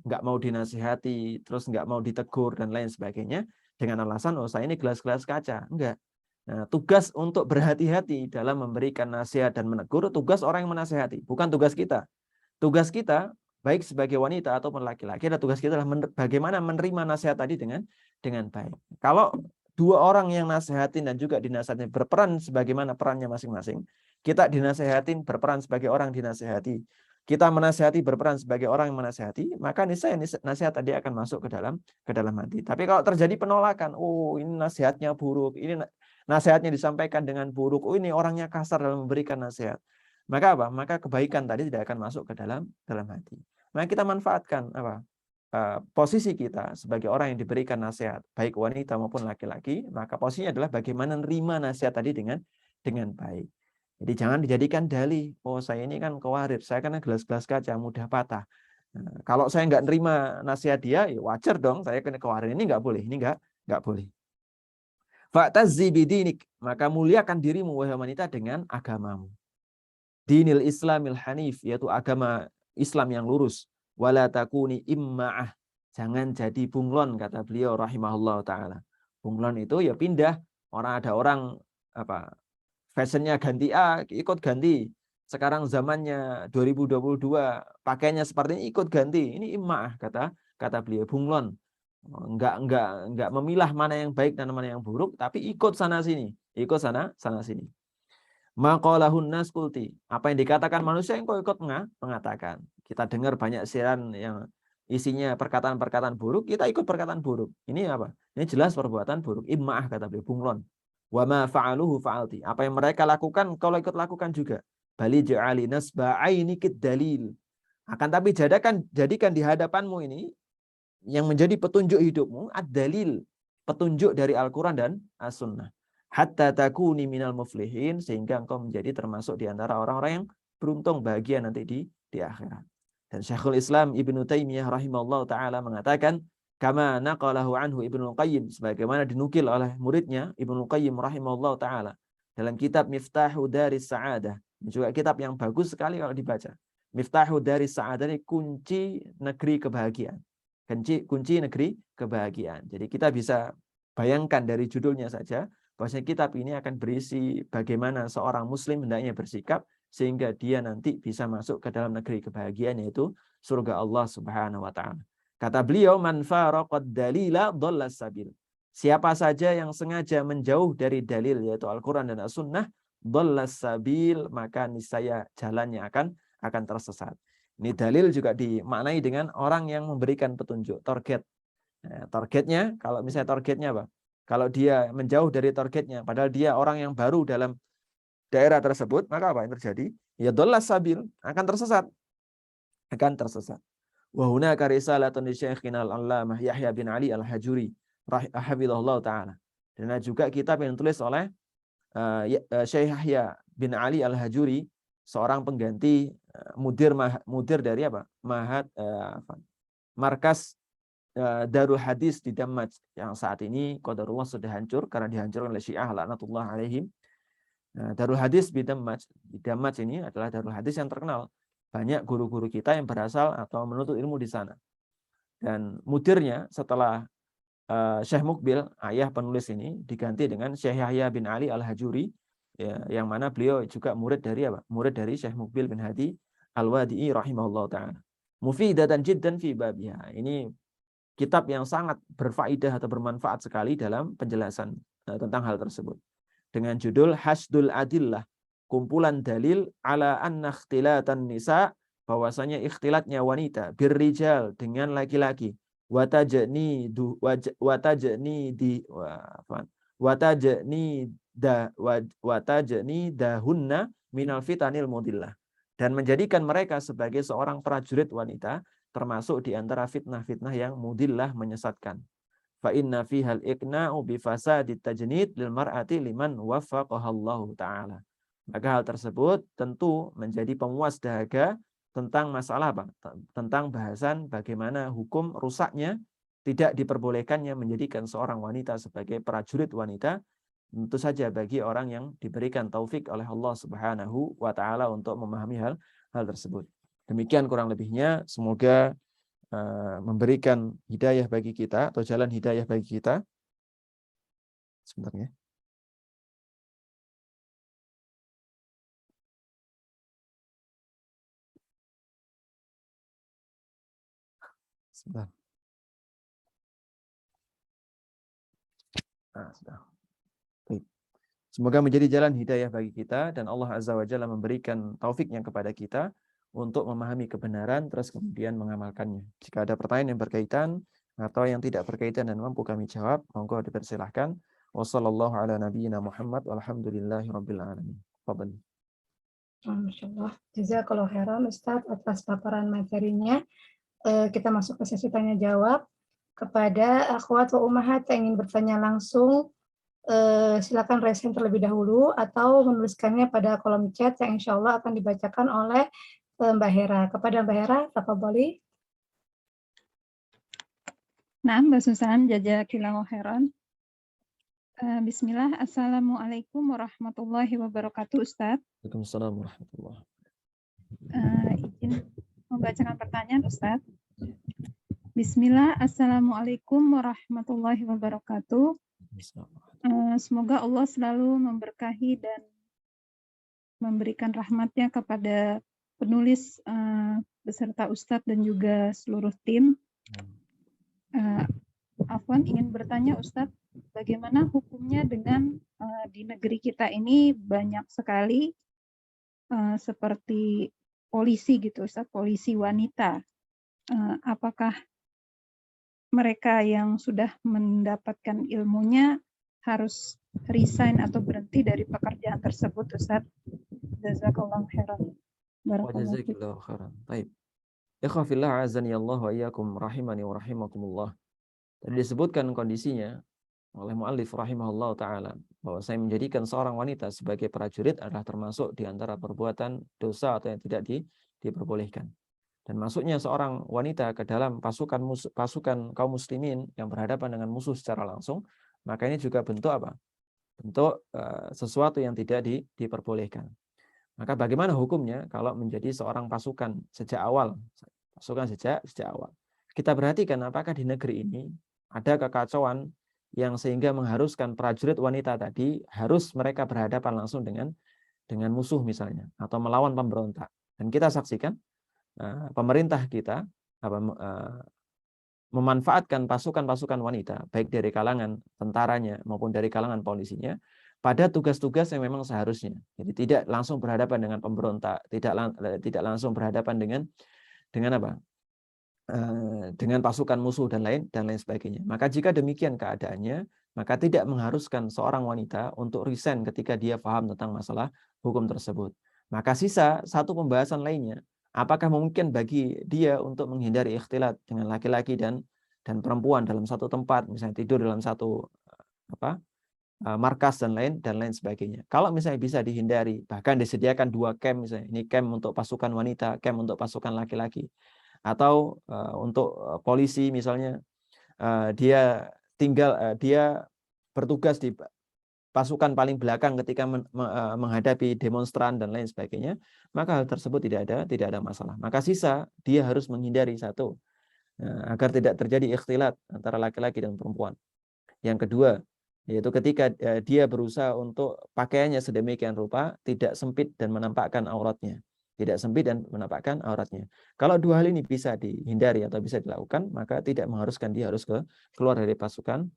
nggak mau dinasihati, terus nggak mau ditegur dan lain sebagainya dengan alasan saya ini gelas-gelas kaca. Enggak. Nah, tugas untuk berhati-hati dalam memberikan nasihat dan menegur tugas orang yang menasihati, bukan tugas kita. Tugas kita baik sebagai wanita ataupun laki-laki, ada tugas kita adalah bagaimana menerima nasihat tadi dengan baik. Kalau dua orang yang nasihatin dan juga dinasihatin berperan sebagaimana perannya masing-masing, kita dinasehatin berperan sebagai orang dinasehati, kita menasehati berperan sebagai orang yang menasehati, maka niscaya nasihat tadi akan masuk ke dalam hati. Tapi kalau terjadi penolakan, oh ini nasihatnya buruk, ini nasihatnya disampaikan dengan buruk, oh ini orangnya kasar dalam memberikan nasihat, maka apa? Maka kebaikan tadi tidak akan masuk ke dalam hati. Maka kita manfaatkan apa? Posisi kita sebagai orang yang diberikan nasihat, baik wanita maupun laki-laki, maka posisinya adalah bagaimana menerima nasihat tadi dengan baik. Jadi jangan dijadikan dalih, oh saya ini kan kawarir, saya kan gelas-gelas kaca mudah patah. Nah, kalau saya nggak nerima nasihat dia, ya wajar dong, saya kena kawarir, ini nggak boleh, ini nggak boleh. Fa'tazzi bidinik, maka muliakan dirimu wahai wanita dengan agamamu. Dinil Islamil Hanif, yaitu agama Islam yang lurus. Wala takuni imma'ah, jangan jadi bunglon, kata beliau rahimahullah taala. Bunglon itu ya pindah, ada orang apa fashionnya ganti A, ikut ganti. Sekarang zamannya 2022, pakainya seperti ini, ikut ganti. Ini imma'ah, kata beliau, bunglon. Enggak memilah mana yang baik dan mana yang buruk, tapi ikut sana sini, ikut sana sini. Maqalahun nas kulti. Apa yang dikatakan manusia yang kau ikut mengatakan. Kita dengar banyak siaran yang isinya perkataan-perkataan buruk, kita ikut perkataan buruk. Ini apa? Ini jelas perbuatan buruk. Imma'ah, kata beliau, bunglon. Wa ma fa'aluhu fa'alti. Apa yang mereka lakukan, kau ikut lakukan juga. Bali ja'ali nasba ainikid dalil. Akan tapi jadikan di hadapanmu ini yang menjadi petunjuk hidupmu ad-dalil, petunjuk dari Al-Qur'an dan As-Sunnah. Hatta takuni minal muflihin, sehingga engkau menjadi termasuk di antara orang-orang yang beruntung bahagia nanti di akhirat. Dan Syekhul Islam Ibnu Taimiyah rahimahullah taala mengatakan, kama naqalahu anhu Ibnu Qayyim, sebagaimana dinukil oleh muridnya Ibnu Qayyim rahimahullah taala dalam kitab Miftahu Daris Sa'adah, juga kitab yang bagus sekali kalau dibaca. Miftahu Daris Sa'adah ini kunci negeri kebahagiaan. Kunci negeri kebahagiaan. Jadi kita bisa bayangkan dari judulnya saja bahwasanya kitab ini akan berisi bagaimana seorang muslim hendaknya bersikap sehingga dia nanti bisa masuk ke dalam negeri kebahagiaan, yaitu surga Allah Subhanahu wa taala. Kata beliau, man faraqad dalila dhallas sabil. Siapa saja yang sengaja menjauh dari dalil yaitu Al-Qur'an dan As-Sunnah, dhallas sabil, maka niscaya jalannya akan tersesat. Ini dalil juga dimaknai dengan orang yang memberikan petunjuk, target. Nah, targetnya, kalau misalnya targetnya apa? Kalau dia menjauh dari targetnya, padahal dia orang yang baru dalam daerah tersebut, maka apa yang terjadi? Ya dhallas sabil, akan tersesat. Wa hunaka risalatun li Syekhina al-Allamah Yahya bin Ali al-Hajuri hafizahullah taala. Dan juga kitab yang ditulis oleh Syekh Yahya bin Ali al-Hajuri, seorang pengganti mudir dari apa? Markas Darul Hadis di Damaj, yang saat ini qadarullah sudah hancur karena dihancurkan oleh Syiah laknatullah alaihim. Darul Hadis di Damaj ini adalah Darul Hadis yang terkenal. Banyak guru-guru kita yang berasal atau menuntut ilmu di sana. Dan mudirnya setelah Syekh Mukbil, ayah penulis ini, diganti dengan Syekh Yahya bin Ali al-Hajuri, ya, yang mana beliau juga murid dari apa? Murid dari Syekh Mukbil bin Hadi al-Wadi'i rahimahullah ta'ala. Mufidatan jiddan fi babiha. Ini kitab yang sangat berfaedah atau bermanfaat sekali dalam penjelasan tentang hal tersebut. Dengan judul Hasdul Adillah, kumpulan dalil ala anna ikhtilatan nisa, bahwasanya ikhtilatnya wanita birrijal dengan laki-laki, watajni dahunna minal fitanil mudillah, dan menjadikan mereka sebagai seorang prajurit wanita termasuk di antara fitnah-fitnah yang mudillah, menyesatkan. Fa inna fihal iqna'u bi fasadit tajnid lil mar'ati liman waffaqahallahu taala. Maka hal tersebut tentu menjadi pemuas dahaga tentang masalah apa? Tentang bahasan bagaimana hukum rusaknya tidak diperbolehkannya menjadikan seorang wanita sebagai prajurit wanita, tentu saja bagi orang yang diberikan taufik oleh Allah Subhanahu wa taala untuk memahami hal tersebut. Demikian kurang lebihnya, semoga memberikan hidayah bagi kita atau jalan hidayah bagi kita. Sebentar ya. Sebentar. Sudah. Baik. Semoga menjadi jalan hidayah bagi kita dan Allah Azza wa Jalla memberikan taufiknya kepada kita untuk memahami kebenaran terus kemudian mengamalkannya. Jika ada pertanyaan yang berkaitan atau yang tidak berkaitan dan mampu kami jawab, monggo dipersilahkan. Wassallallahu ala nabiyyina Muhammad walhamdulillahi rabbil alamin. Fadhal. Masya Allah. Jazakallahu khairan Ustadz atas paparan materinya. Kita masuk ke sesi tanya jawab. Kepada akhwat wa ummahat yang ingin bertanya langsung, silakan raise hand terlebih dahulu atau menuliskannya pada kolom chat yang insya Allah akan dibacakan oleh Mbak Hera. Kepada Mbak Hera, tafadholi. Nah, Mbak Susan, jazakillahu khairan. Bismillah, Assalamualaikum warahmatullahi wabarakatuh, Ustadz. Waalaikumsalam warahmatullahi Izin membacakan pertanyaan, Ustadz. Bismillah, Assalamualaikum warahmatullahi wabarakatuh. Semoga Allah selalu memberkahi dan memberikan rahmatnya kepada penulis beserta Ustadz dan juga seluruh tim. Afwan ingin bertanya Ustadz, bagaimana hukumnya dengan di negeri kita ini banyak sekali seperti polisi gitu Ustadz, polisi wanita. Apakah mereka yang sudah mendapatkan ilmunya harus resign atau berhenti dari pekerjaan tersebut Ustadz? Jazakallahu khairan. Jazakallahu khairan. Baik. Ikhwa fillah azani Allah wa iyyakum rahimani wa rahimakumullah. Tadi disebutkan kondisinya oleh muallif rahimahullah taala bahwa saya menjadikan seorang wanita sebagai prajurit adalah termasuk di antara perbuatan dosa atau yang tidak diperbolehkan. Dan masuknya seorang wanita ke dalam pasukan kaum muslimin yang berhadapan dengan musuh secara langsung, maka ini juga bentuk apa? Bentuk sesuatu yang tidak diperbolehkan. Maka bagaimana hukumnya kalau menjadi seorang pasukan sejak awal? Pasukan sejak awal. Kita perhatikan apakah di negeri ini ada kekacauan yang sehingga mengharuskan prajurit wanita tadi harus mereka berhadapan langsung dengan musuh misalnya atau melawan pemberontak. Dan kita saksikan pemerintah kita memanfaatkan pasukan-pasukan wanita baik dari kalangan tentaranya maupun dari kalangan polisinya pada tugas-tugas yang memang seharusnya. Jadi tidak langsung berhadapan dengan pemberontak, tidak langsung berhadapan dengan apa? Dengan pasukan musuh dan lain sebagainya. Maka jika demikian keadaannya, maka tidak mengharuskan seorang wanita untuk resign ketika dia paham tentang masalah hukum tersebut. Maka sisa satu pembahasan lainnya, apakah mungkin bagi dia untuk menghindari ikhtilat dengan laki-laki dan perempuan dalam satu tempat, misalnya tidur dalam satu markas dan lain sebagainya. Kalau misalnya bisa dihindari, bahkan disediakan 2 camp misalnya, ini camp untuk pasukan wanita, camp untuk pasukan laki-laki. Atau untuk polisi misalnya dia bertugas di pasukan paling belakang ketika menghadapi demonstran dan lain sebagainya, maka hal tersebut tidak ada masalah. Maka sisa dia harus menghindari satu agar tidak terjadi ikhtilat antara laki-laki dan perempuan. Yang kedua, yaitu ketika dia berusaha untuk pakaiannya sedemikian rupa tidak sempit dan menampakkan auratnya. Tidak sempit dan menampakkan auratnya. Kalau 2 hal ini bisa dihindari atau bisa dilakukan, maka tidak mengharuskan dia harus keluar dari pasukan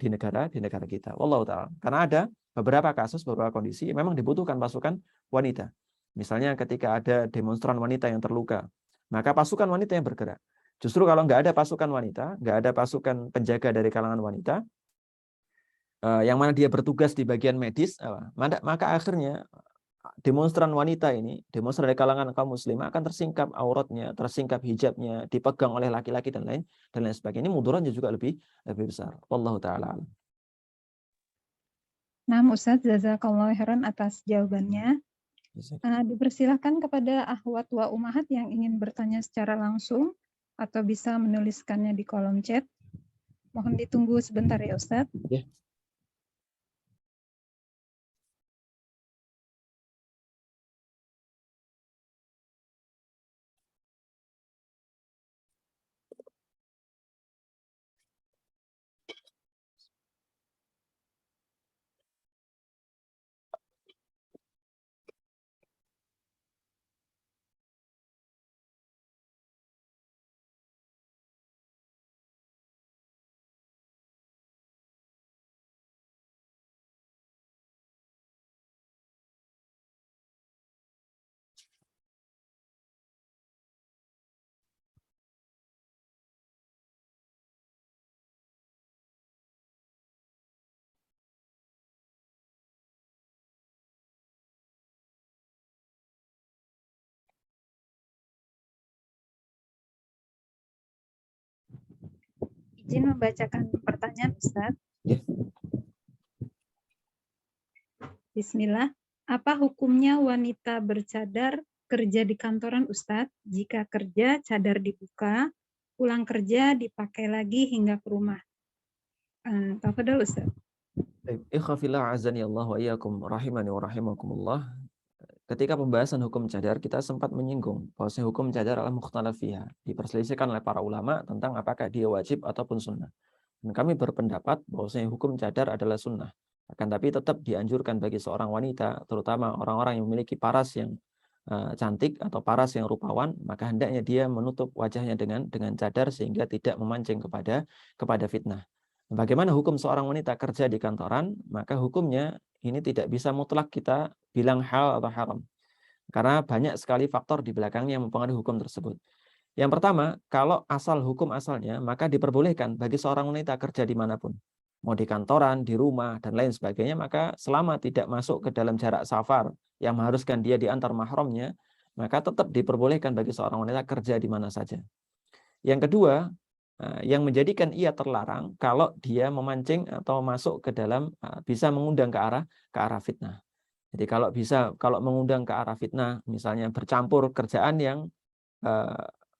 di negara kita. Wallahu ta'ala. Karena ada beberapa kasus, beberapa kondisi memang dibutuhkan pasukan wanita. Misalnya ketika ada demonstran wanita yang terluka, maka pasukan wanita yang bergerak. Justru kalau nggak ada pasukan wanita, nggak ada pasukan penjaga dari kalangan wanita, yang mana dia bertugas di bagian medis, maka akhirnya demonstran wanita ini, demonstran dari kalangan kaum muslimah akan tersingkap auratnya, tersingkap hijabnya, dipegang oleh laki-laki dan lain sebagainya. Ini mudaratnya juga lebih besar. Wallahu taala. Nah, Ustadz, jazakallahu khairan atas jawabannya. Dipersilahkan kepada akhwat wa ummahat yang ingin bertanya secara langsung atau bisa menuliskannya di kolom chat. Mohon ditunggu sebentar ya Ustadz. Ya. Izin membacakan pertanyaan, Ustaz. Ya. Bismillah. Apa hukumnya wanita bercadar kerja di kantoran, Ustadz? Jika kerja cadar dibuka, pulang kerja dipakai lagi hingga ke rumah. Tafadhol, Ustadz. Ikhwafillah azani Allah wa iyyakum rahimani wa rahimakumullah. Ketika pembahasan hukum cadar, kita sempat menyinggung bahwa hukum cadar adalah mukhtalaf fiha, diperselisihkan oleh para ulama tentang apakah dia wajib ataupun sunnah. Dan kami berpendapat bahwa hukum cadar adalah sunnah. Akan tapi tetap dianjurkan bagi seorang wanita, terutama orang-orang yang memiliki paras yang cantik atau paras yang rupawan, maka hendaknya dia menutup wajahnya dengan cadar sehingga tidak memancing kepada fitnah. Bagaimana hukum seorang wanita kerja di kantoran? Maka hukumnya ini tidak bisa mutlak kita bilang halal atau haram. Karena banyak sekali faktor di belakangnya yang mempengaruhi hukum tersebut. Yang pertama, kalau asal hukum asalnya, maka diperbolehkan bagi seorang wanita kerja dimanapun. Mau di kantoran, di rumah, dan lain sebagainya, maka selama tidak masuk ke dalam jarak safar yang mengharuskan dia diantar mahramnya, maka tetap diperbolehkan bagi seorang wanita kerja di mana saja. Yang kedua, yang menjadikan ia terlarang kalau dia memancing atau masuk ke dalam bisa mengundang ke arah fitnah. Jadi kalau mengundang ke arah fitnah, misalnya bercampur kerjaan yang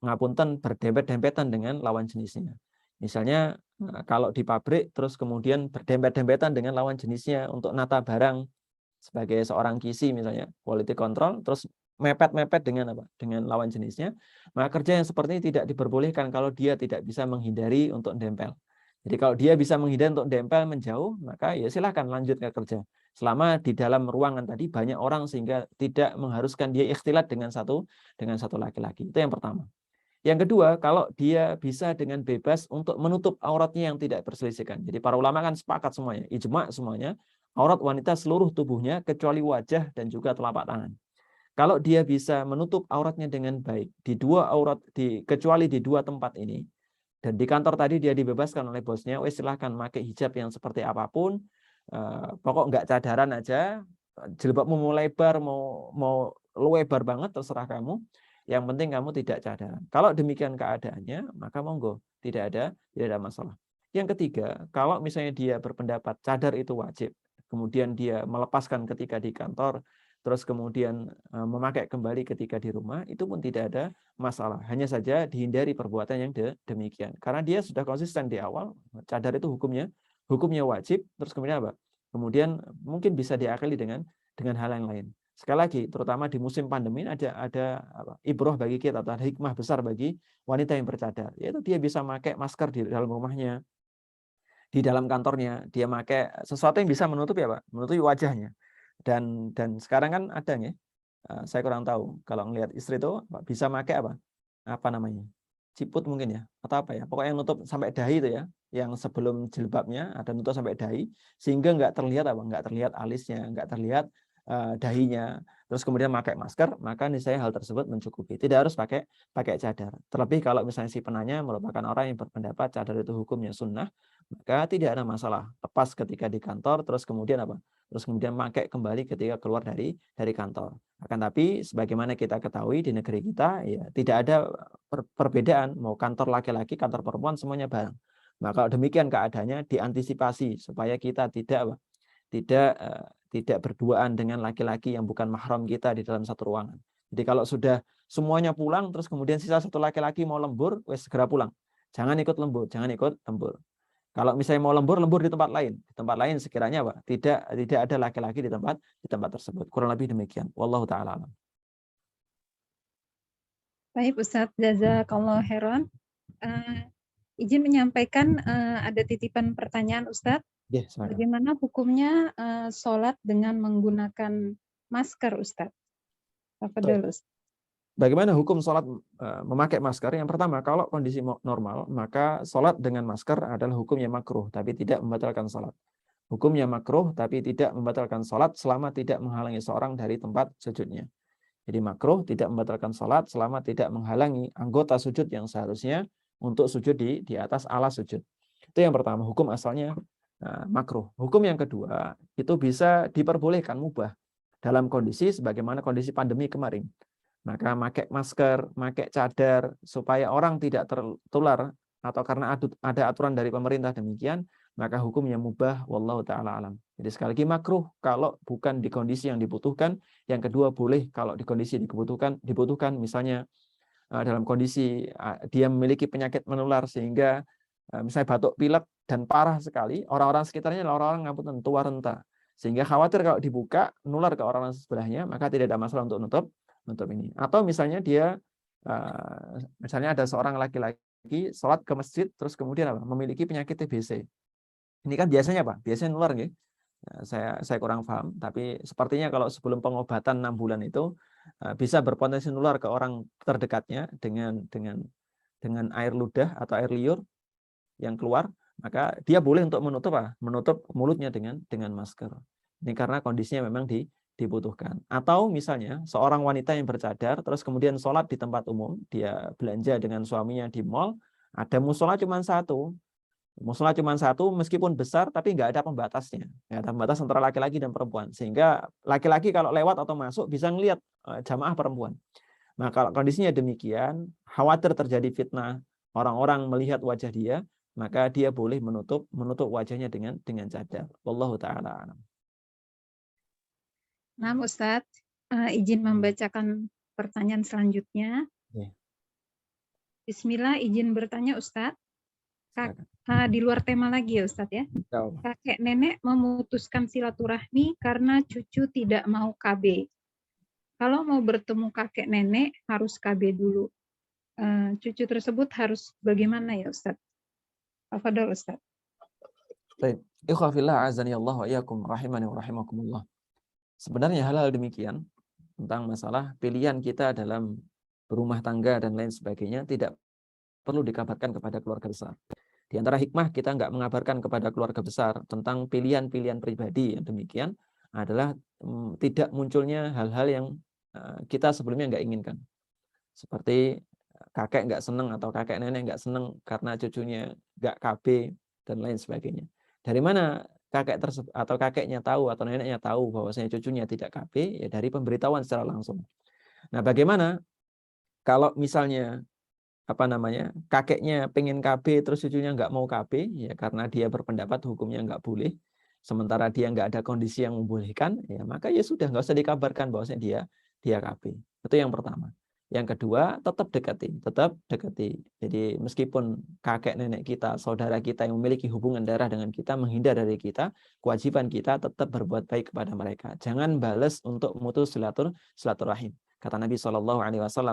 ngapunten berdempet-dempetan dengan lawan jenisnya. Misalnya kalau di pabrik terus kemudian berdempet-dempetan dengan lawan jenisnya untuk nata barang sebagai seorang QC misalnya, quality control, terus mepet-mepet dengan apa? Dengan lawan jenisnya, maka kerja yang seperti ini tidak diperbolehkan kalau dia tidak bisa menghindari untuk dempel. Jadi kalau dia bisa menghindari untuk dempel menjauh, maka ya silahkan lanjut ke kerja. Selama di dalam ruangan tadi banyak orang sehingga tidak mengharuskan dia ikhtilat dengan satu laki-laki. Itu yang pertama. Yang kedua, kalau dia bisa dengan bebas untuk menutup auratnya yang tidak berselisihkan. Jadi para ulama kan sepakat semuanya, ijma semuanya, aurat wanita seluruh tubuhnya kecuali wajah dan juga telapak tangan. Kalau dia bisa menutup auratnya dengan baik kecuali di dua tempat ini, dan di kantor tadi dia dibebaskan oleh bosnya, silahkan pakai hijab yang seperti apapun, pokok nggak cadaran aja, jilbabmu mau lebar mau lebar banget terserah kamu, yang penting kamu tidak cadaran. Kalau demikian keadaannya, maka monggo, tidak ada masalah. Yang ketiga, kalau misalnya dia berpendapat cadar itu wajib, kemudian dia melepaskan ketika di kantor, terus kemudian memakai kembali ketika di rumah, itu pun tidak ada masalah. Hanya saja dihindari perbuatan yang demikian. Karena dia sudah konsisten di awal, cadar itu hukumnya wajib, terus kemudian apa? Kemudian mungkin bisa diakali dengan hal yang lain. Sekali lagi, terutama di musim pandemi ada ibroh bagi kita, atau ada hikmah besar bagi wanita yang bercadar, yaitu dia bisa pakai masker di dalam rumahnya, di dalam kantornya, dia pakai sesuatu yang bisa menutupi menutupi wajahnya. Dan sekarang kan ada nih, saya kurang tahu kalau ngelihat istri itu bisa pakai apa namanya, ciput mungkin ya, atau apa ya, pokoknya yang nutup sampai dahi itu ya, yang sebelum jilbabnya ada nutup sampai dahi, sehingga nggak terlihat alisnya, nggak terlihat dahinya, terus kemudian pakai masker, maka niscaya hal tersebut mencukupi. Tidak harus pakai cadar. Terlebih kalau misalnya si penanya merupakan orang yang berpendapat cadar itu hukumnya sunnah, maka tidak ada masalah. Lepas ketika di kantor, terus kemudian pakai kembali ketika keluar dari kantor. Akan tapi sebagaimana kita ketahui di negeri kita, ya tidak ada perbedaan mau kantor laki-laki, kantor perempuan semuanya bareng. Maka demikian keadaannya diantisipasi supaya kita tidak berduaan dengan laki-laki yang bukan mahram kita di dalam satu ruangan. Jadi kalau sudah semuanya pulang, terus kemudian sisa satu laki-laki mau lembur, segera pulang. Jangan ikut lembur. Kalau misalnya mau lembur di tempat lain. Di tempat lain sekiranya tidak ada laki-laki di tempat tersebut. Kurang lebih demikian. Wallahu ta'ala alam. Baik, Ustadz, jazakallahu khairan. Izin menyampaikan ada titipan pertanyaan, Ustadz. Ya, bagaimana hukumnya sholat dengan menggunakan masker, Ustadz? Bagaimana hukum sholat memakai masker? Yang pertama, kalau kondisi normal, maka sholat dengan masker adalah hukumnya makruh, tapi tidak membatalkan sholat. Hukumnya makruh, tapi tidak membatalkan sholat selama tidak menghalangi seorang dari tempat sujudnya. Jadi makruh tidak membatalkan sholat selama tidak menghalangi anggota sujud yang seharusnya untuk sujud di atas alas sujud. Itu yang pertama, hukum asalnya makruh. Hukum yang kedua, itu bisa diperbolehkan mubah dalam kondisi sebagaimana kondisi pandemi kemarin. Maka pakai masker, pakai cadar supaya orang tidak tertular atau karena ada aturan dari pemerintah demikian, maka hukumnya mubah, wallahu ta'ala alam. Jadi sekali lagi makruh kalau bukan di kondisi yang dibutuhkan. Yang kedua boleh kalau di kondisi dibutuhkan, misalnya dalam kondisi dia memiliki penyakit menular sehingga misalnya batuk pilek dan parah sekali, orang-orang sekitarnya adalah orang-orang ngapunten tua renta, sehingga khawatir kalau dibuka nular ke orang-orang sebelahnya, maka tidak ada masalah untuk nutup ini. Atau misalnya dia misalnya ada seorang laki-laki sholat ke masjid terus kemudian memiliki penyakit TBC. Ini kan biasanya apa? Biasanya nular nggih. Saya kurang paham, tapi sepertinya kalau sebelum pengobatan 6 bulan itu bisa berpotensi nular ke orang terdekatnya dengan air ludah atau air liur yang keluar, maka dia boleh untuk menutup mulutnya dengan masker. Ini karena kondisinya memang dibutuhkan. Atau misalnya seorang wanita yang bercadar terus kemudian sholat di tempat umum, dia belanja dengan suaminya di mall, ada musola cuma satu. Musola cuma satu, meskipun besar, tapi nggak ada pembatasnya. Nggak ada pembatas antara laki-laki dan perempuan. Sehingga laki-laki kalau lewat atau masuk bisa ngelihat jamaah perempuan. Nah, kalau kondisinya demikian, khawatir terjadi fitnah, orang-orang melihat wajah dia, maka dia boleh menutup wajahnya dengan cadar. Wallahu ta'ala a'lam. Nah, Ustadz, izin membacakan pertanyaan selanjutnya. Bismillah, izin bertanya Ustadz. Di luar tema lagi ya Ustadz ya. Kakek nenek memutuskan silaturahmi karena cucu tidak mau KB. Kalau mau bertemu kakek nenek harus KB dulu. Cucu tersebut harus bagaimana ya Ustadz? Tafadhol Ustadz. Baik. Ikhwah fillah azani Allah wa iyyakum rahimani wa rahimakumullah. Sebenarnya hal-hal demikian tentang masalah pilihan kita dalam berumah tangga dan lain sebagainya tidak perlu dikabarkan kepada keluarga besar. Di antara hikmah kita nggak mengabarkan kepada keluarga besar tentang pilihan-pilihan pribadi yang demikian adalah tidak munculnya hal-hal yang kita sebelumnya nggak inginkan. Seperti kakek nggak seneng atau kakek nenek nggak seneng karena cucunya nggak KB dan lain sebagainya. Dari mana kakek tersebut atau kakeknya tahu atau neneknya tahu bahwasanya cucunya tidak KB? Ya dari pemberitahuan secara langsung. Nah, bagaimana kalau misalnya kakeknya pengen KB terus cucunya nggak mau KB, ya karena dia berpendapat hukumnya nggak boleh, sementara dia nggak ada kondisi yang membolehkan, ya maka ya sudah nggak usah dikabarkan bahwasanya dia KB. Itu yang pertama. Yang kedua, tetap dekati. Jadi meskipun kakek nenek kita, saudara kita yang memiliki hubungan darah dengan kita menghindar dari kita, kewajiban kita tetap berbuat baik kepada mereka. Jangan balas untuk memutus silaturahim. Kata Nabi SAW,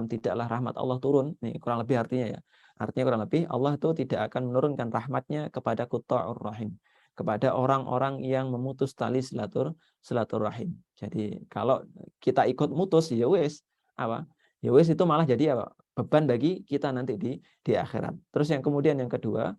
tidaklah rahmat Allah turun. Ini kurang lebih artinya ya. Artinya kurang lebih Allah itu tidak akan menurunkan rahmatnya kepada quta'ur rahim, kepada orang-orang yang memutus tali silaturahim. Jadi kalau kita ikut mutus ya wes ya wes itu malah jadi beban bagi kita nanti di akhirat. Terus yang kedua,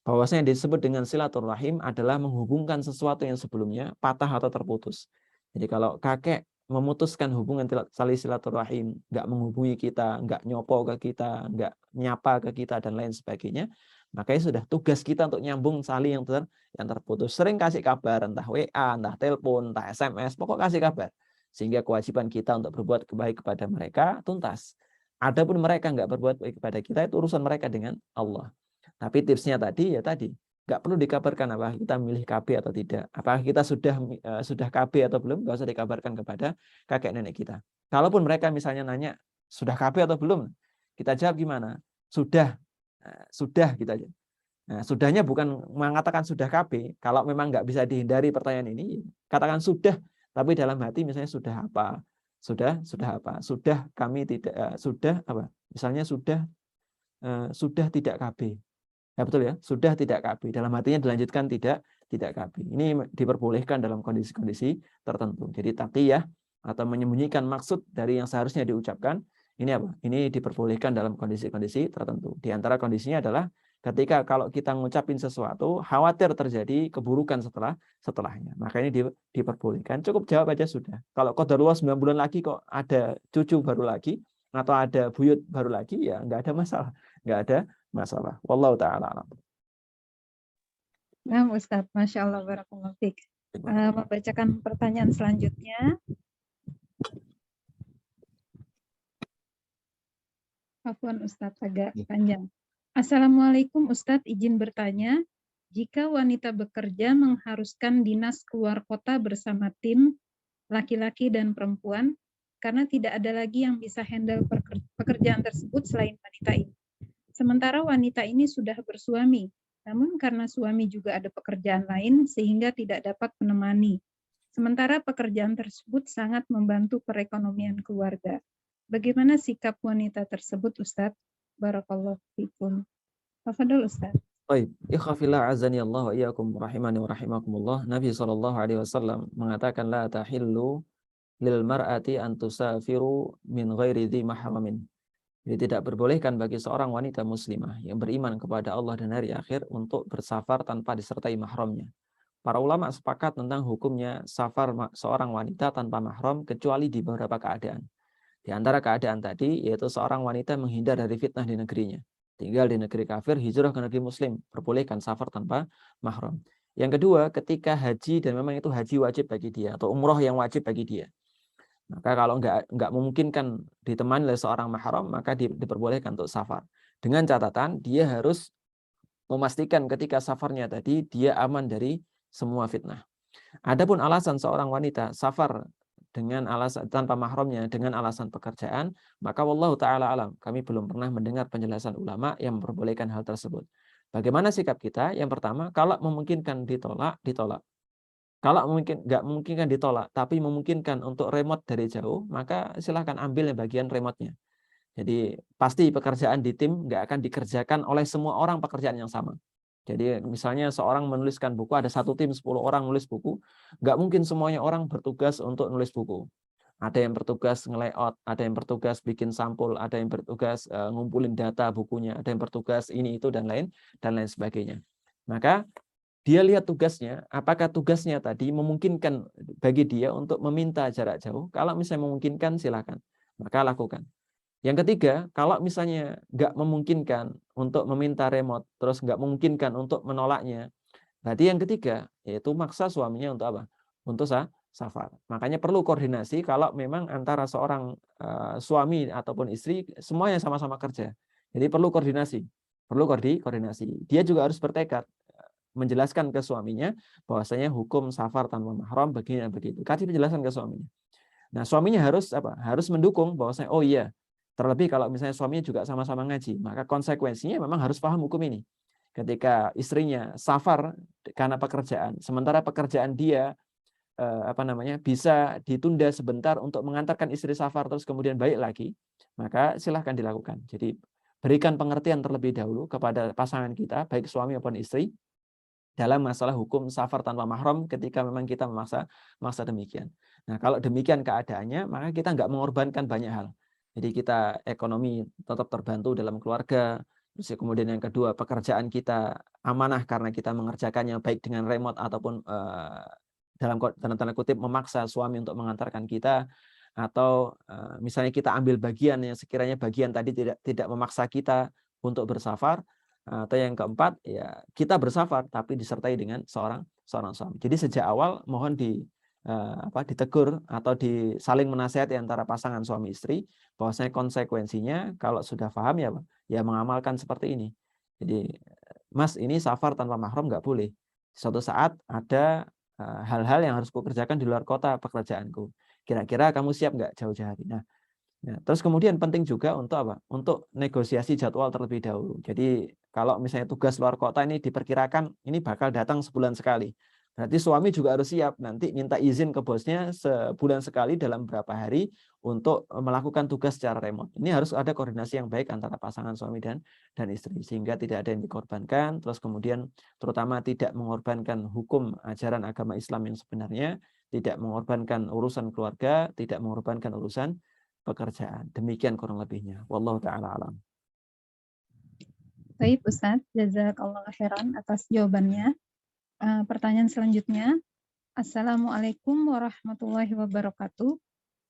bahwasanya yang disebut dengan silaturahim adalah menghubungkan sesuatu yang sebelumnya patah atau terputus. Jadi kalau kakek memutuskan hubungan tali silaturahim, nggak menghubungi kita, nggak nyopo ke kita, nggak nyapa ke kita dan lain sebagainya, makanya sudah tugas kita untuk nyambung tali yang terputus. Sering kasih kabar, entah WA, entah telepon, entah SMS, pokok kasih kabar. Sehingga kewajiban kita untuk berbuat baik kepada mereka tuntas. Adapun mereka nggak berbuat baik kepada kita, itu urusan mereka dengan Allah. Tapi tipsnya tadi nggak perlu dikabarkan apa kita milih KB atau tidak. Apakah kita sudah KB atau belum, nggak usah dikabarkan kepada kakek nenek kita. Kalaupun mereka misalnya nanya sudah KB atau belum, kita jawab gimana? Sudah kita aja. Nah, sudahnya bukan mengatakan sudah KB. Kalau memang nggak bisa dihindari pertanyaan ini, katakan sudah. Tapi dalam hati misalnya sudah apa? Sudah apa? Sudah kami tidak sudah apa? Misalnya sudah tidak KB. Ya betul ya, sudah tidak KB. Dalam hatinya dilanjutkan tidak KB. Ini diperbolehkan dalam kondisi-kondisi tertentu. Jadi taqiyah atau menyembunyikan maksud dari yang seharusnya diucapkan, ini apa? Ini diperbolehkan dalam kondisi-kondisi tertentu. Di antara kondisinya adalah ketika kalau kita ngucapin sesuatu, khawatir terjadi keburukan setelahnya. Maka ini diperbolehkan. Cukup jawab aja sudah. Kalau qadarullah 9 bulan lagi kok ada cucu baru lagi, atau ada buyut baru lagi, ya nggak ada masalah. Nggak ada masalah. Wallahu ta'ala alam. Nah, Ustadz, Masya Allah, barakallahu fiik. Membacakan pertanyaan selanjutnya. Afwan Ustadz, agak panjang. Assalamualaikum Ustadz, izin bertanya, jika wanita bekerja mengharuskan dinas keluar kota bersama tim, laki-laki dan perempuan, karena tidak ada lagi yang bisa handle pekerjaan tersebut selain wanita ini. Sementara wanita ini sudah bersuami, namun karena suami juga ada pekerjaan lain sehingga tidak dapat menemani. Sementara pekerjaan tersebut sangat membantu perekonomian keluarga. Bagaimana sikap wanita tersebut, Ustadz? Barakallahu fikum. Tafadhol, Ustadz. Baik, ikhafillah azani Allah wa iyyakum rahimani wa rahimakumullah. Nabi SAW mengatakan la tahillu lil mar'ati an tusafiru min ghairi dhi mahramin. Jadi tidak berbolehkan bagi seorang wanita muslimah yang beriman kepada Allah dan hari akhir untuk bersafar tanpa disertai mahramnya. Para ulama sepakat tentang hukumnya safar seorang wanita tanpa mahram kecuali di beberapa keadaan. Di antara keadaan tadi yaitu seorang wanita menghindar dari fitnah di negerinya. Tinggal di negeri kafir, hijrah ke negeri muslim, perbolehkan safar tanpa mahram. Yang kedua, ketika haji dan memang itu haji wajib bagi dia atau umroh yang wajib bagi dia. Maka kalau nggak memungkinkan ditemani oleh seorang mahram, maka diperbolehkan untuk safar. Dengan catatan dia harus memastikan ketika safarnya tadi dia aman dari semua fitnah. Adapun alasan seorang wanita safar dengan alasan tanpa mahramnya dengan alasan pekerjaan, maka wallahu taala alam, kami belum pernah mendengar penjelasan ulama yang memperbolehkan hal tersebut. Bagaimana sikap kita? Yang pertama, kalau memungkinkan ditolak, ditolak. Kalau nggak memungkinkan ditolak, tapi memungkinkan untuk remote dari jauh, maka silahkan ambil bagian remote-nya. Jadi pasti pekerjaan di tim nggak akan dikerjakan oleh semua orang pekerjaan yang sama. Jadi misalnya seorang menuliskan buku, ada satu tim 10 orang nulis buku, nggak mungkin semuanya orang bertugas untuk nulis buku. Ada yang bertugas nge-layout, ada yang bertugas bikin sampul, ada yang bertugas ngumpulin data bukunya, ada yang bertugas ini itu dan lain sebagainya. Maka dia lihat tugasnya, apakah tugasnya tadi memungkinkan bagi dia untuk meminta jarak jauh. Kalau misalnya memungkinkan, silakan, maka lakukan. Yang ketiga, kalau misalnya nggak memungkinkan untuk meminta remote, terus nggak memungkinkan untuk menolaknya, berarti yang ketiga, yaitu maksa suaminya untuk apa? Untuk safar. Makanya perlu koordinasi kalau memang antara seorang suami ataupun istri, semuanya sama-sama kerja. Jadi perlu koordinasi. Perlu koordinasi. Dia juga harus bertekad menjelaskan ke suaminya bahwasanya hukum safar tanpa mahram begini dan begitu. Kasih penjelasan ke suaminya. Nah, suaminya harus apa? Harus mendukung bahwasanya oh iya, terlebih kalau misalnya suaminya juga sama-sama ngaji, maka konsekuensinya memang harus paham hukum ini. Ketika istrinya safar karena pekerjaan, sementara pekerjaan dia bisa ditunda sebentar untuk mengantarkan istri safar terus kemudian balik lagi, maka silahkan dilakukan. Jadi berikan pengertian terlebih dahulu kepada pasangan kita, baik suami maupun istri, dalam masalah hukum safar tanpa mahram ketika memang kita memaksa demikian. Nah, kalau demikian keadaannya, maka kita nggak mengorbankan banyak hal. Jadi kita ekonomi tetap terbantu dalam keluarga, terus kemudian yang kedua pekerjaan kita amanah karena kita mengerjakannya baik dengan remote ataupun dalam tanda kutip memaksa suami untuk mengantarkan kita, atau misalnya kita ambil bagian yang sekiranya bagian tadi tidak memaksa kita untuk bersafar. Atau yang keempat, ya kita bersafar tapi disertai dengan seorang suami. Jadi sejak awal mohon ditegur atau saling menasihati antara pasangan suami istri bahwasanya konsekuensinya kalau sudah paham ya mengamalkan seperti ini. Jadi Mas, ini safar tanpa mahram nggak boleh. Suatu saat ada hal-hal yang harus kukerjakan di luar kota pekerjaanku. Kira-kira kamu siap nggak jauh-jauh hari? Nah, terus kemudian penting juga untuk apa? Untuk negosiasi jadwal terlebih dahulu. Jadi kalau misalnya tugas luar kota ini diperkirakan ini bakal datang sebulan sekali. Berarti suami juga harus siap nanti minta izin ke bosnya sebulan sekali dalam beberapa hari untuk melakukan tugas secara remote. Ini harus ada koordinasi yang baik antara pasangan suami dan istri sehingga tidak ada yang dikorbankan. Terus kemudian terutama tidak mengorbankan hukum ajaran agama Islam yang sebenarnya, tidak mengorbankan urusan keluarga, tidak mengorbankan urusan pekerjaan. Demikian kurang lebihnya. Wallahu taala alam. Baik Ustadz, jazakallah khairan atas jawabannya. Pertanyaan selanjutnya, Assalamualaikum warahmatullahi wabarakatuh.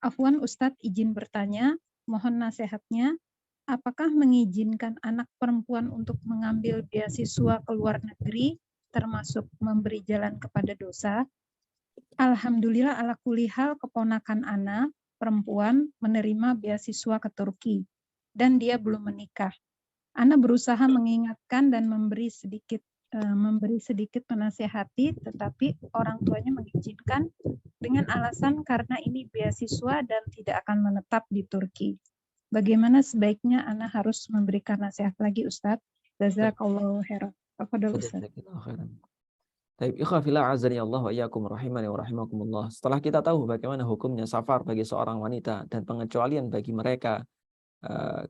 Afwan Ustadz, izin bertanya, mohon nasihatnya, apakah mengizinkan anak perempuan untuk mengambil beasiswa ke luar negeri termasuk memberi jalan kepada dosa? Alhamdulillah ala kulli hal keponakan anak perempuan menerima beasiswa ke Turki dan dia belum menikah. Ana berusaha mengingatkan dan memberi sedikit menasehati, tetapi orang tuanya mengizinkan dengan alasan karena ini beasiswa dan tidak akan menetap di Turki. Bagaimana sebaiknya Ana harus memberikan nasihat lagi, Ustadz? Jazakallahu khairan. Tafadhol, Ustadz. Baik, ikhwah fillah azani Allah wa iyyakum rahimani wa rahimakumullah. Setelah kita tahu bagaimana hukumnya safar bagi seorang wanita dan pengecualian bagi mereka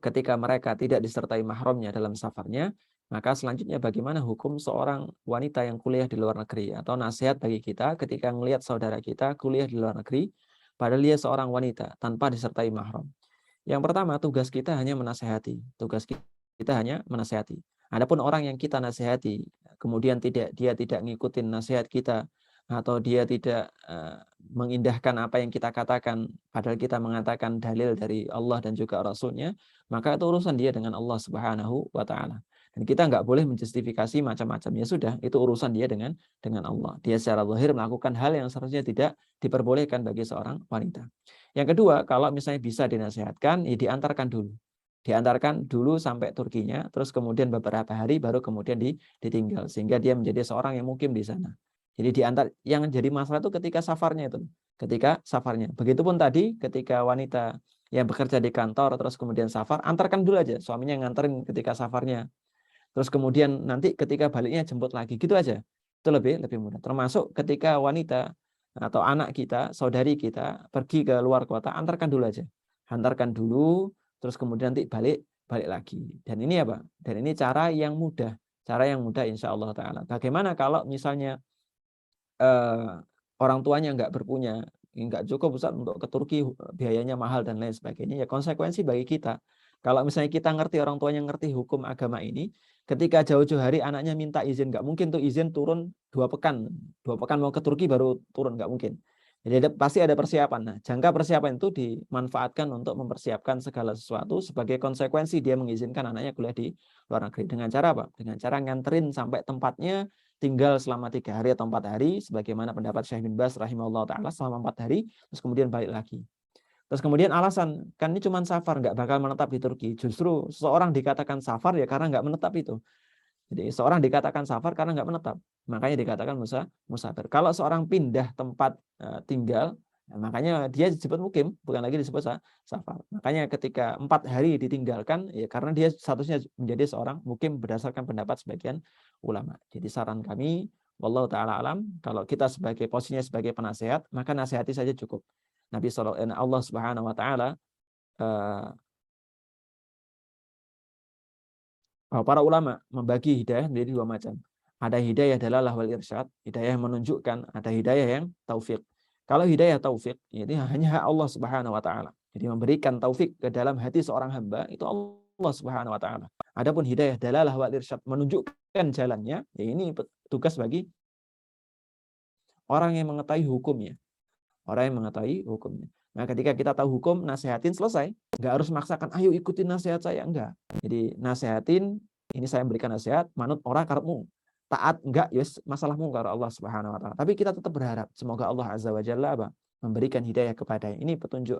ketika mereka tidak disertai mahramnya dalam safarnya, maka selanjutnya bagaimana hukum seorang wanita yang kuliah di luar negeri, atau nasihat bagi kita ketika melihat saudara kita kuliah di luar negeri padahal dia seorang wanita tanpa disertai mahram. Yang pertama, tugas kita hanya menasehati. Tugas kita hanya menasehati. Adapun orang yang kita nasihati kemudian dia tidak ngikutin nasihat kita, atau dia tidak mengindahkan apa yang kita katakan padahal kita mengatakan dalil dari Allah dan juga Rasulnya, maka itu urusan dia dengan Allah Subhanahu wa Ta'ala. Dan kita nggak boleh menjustifikasi macam-macam. Ya sudah, itu urusan dia dengan Allah. Dia secara zahir melakukan hal yang seharusnya tidak diperbolehkan bagi seorang wanita. Yang kedua, kalau misalnya bisa dinasihatkan, ya diantarkan dulu. Diantarkan dulu sampai Turkinya, terus kemudian beberapa hari baru kemudian ditinggal, sehingga dia menjadi seorang yang mukim di sana. Jadi yang jadi masalah itu ketika safarnya itu. Ketika safarnya. Begitupun tadi ketika wanita yang bekerja di kantor terus kemudian safar, antarkan dulu aja. Suaminya yang nganterin ketika safarnya. Terus kemudian nanti ketika baliknya jemput lagi. Gitu aja. Itu lebih mudah. Termasuk ketika wanita atau anak kita, saudari kita pergi ke luar kota, antarkan dulu aja. Antarkan dulu, terus kemudian nanti balik lagi. Dan ini apa? Dan ini cara yang mudah. Cara yang mudah insya Allah Ta'ala. Bagaimana kalau misalnya orang tuanya nggak berpunya, nggak cukup Ustaz untuk ke Turki, biayanya mahal dan lain sebagainya, ya konsekuensi bagi kita. Kalau misalnya kita ngerti, orang tuanya ngerti hukum agama ini, ketika jauh-jauh hari anaknya minta izin, nggak mungkin tuh izin turun 2 pekan mau ke Turki baru turun, nggak mungkin. Jadi pasti ada persiapan. Nah, jangka persiapan itu dimanfaatkan untuk mempersiapkan segala sesuatu sebagai konsekuensi dia mengizinkan anaknya kuliah di luar negeri. Dengan cara apa? Dengan cara nganterin sampai tempatnya, tinggal selama 3 hari atau 4 hari, sebagaimana pendapat Syekh bin Baz rahimahullah ta'ala, selama 4 hari, terus kemudian balik lagi. Terus kemudian alasan, kan ini cuma safar, nggak bakal menetap di Turki. Justru seseorang dikatakan safar ya karena nggak menetap itu. Jadi seorang dikatakan safar karena nggak menetap, makanya dikatakan musafir. Kalau seorang pindah tempat tinggal, makanya dia disebut mukim, bukan lagi disebut safar. Makanya ketika 4 hari ditinggalkan, ya karena dia statusnya menjadi seorang mukim berdasarkan pendapat sebagian ulama. Jadi saran kami, wallahu taala alam, kalau kita sebagai posisinya sebagai penasehat, maka nasihati saja cukup. Allah Subhanahu wa taala, para ulama membagi hidayah menjadi 2 macam. Ada hidayah dalalah wal irsyad, hidayah yang menunjukkan, ada hidayah yang taufik. Kalau hidayah taufik, ini hanya hak Allah Subhanahu wa taala. Jadi memberikan taufik ke dalam hati seorang hamba itu Allah Subhanahu wa taala. Adapun hidayah dalalah wal irsyad, menunjukkan jalannya, ya ini tugas bagi orang yang mengetahui hukumnya. Orang yang mengetahui hukumnya. Nah, ketika kita tahu hukum, nasihatin, selesai. Nggak harus maksakan, ayo ikutin nasihat saya. Enggak. Jadi nasihatin, ini saya memberikan nasihat, manut orang karepmu. Taat enggak, yes, masalahmu karo Allah Subhanahu wa taala. Tapi kita tetap berharap semoga Allah Azza wa Jalla memberikan hidayah kepada. Ini petunjuk,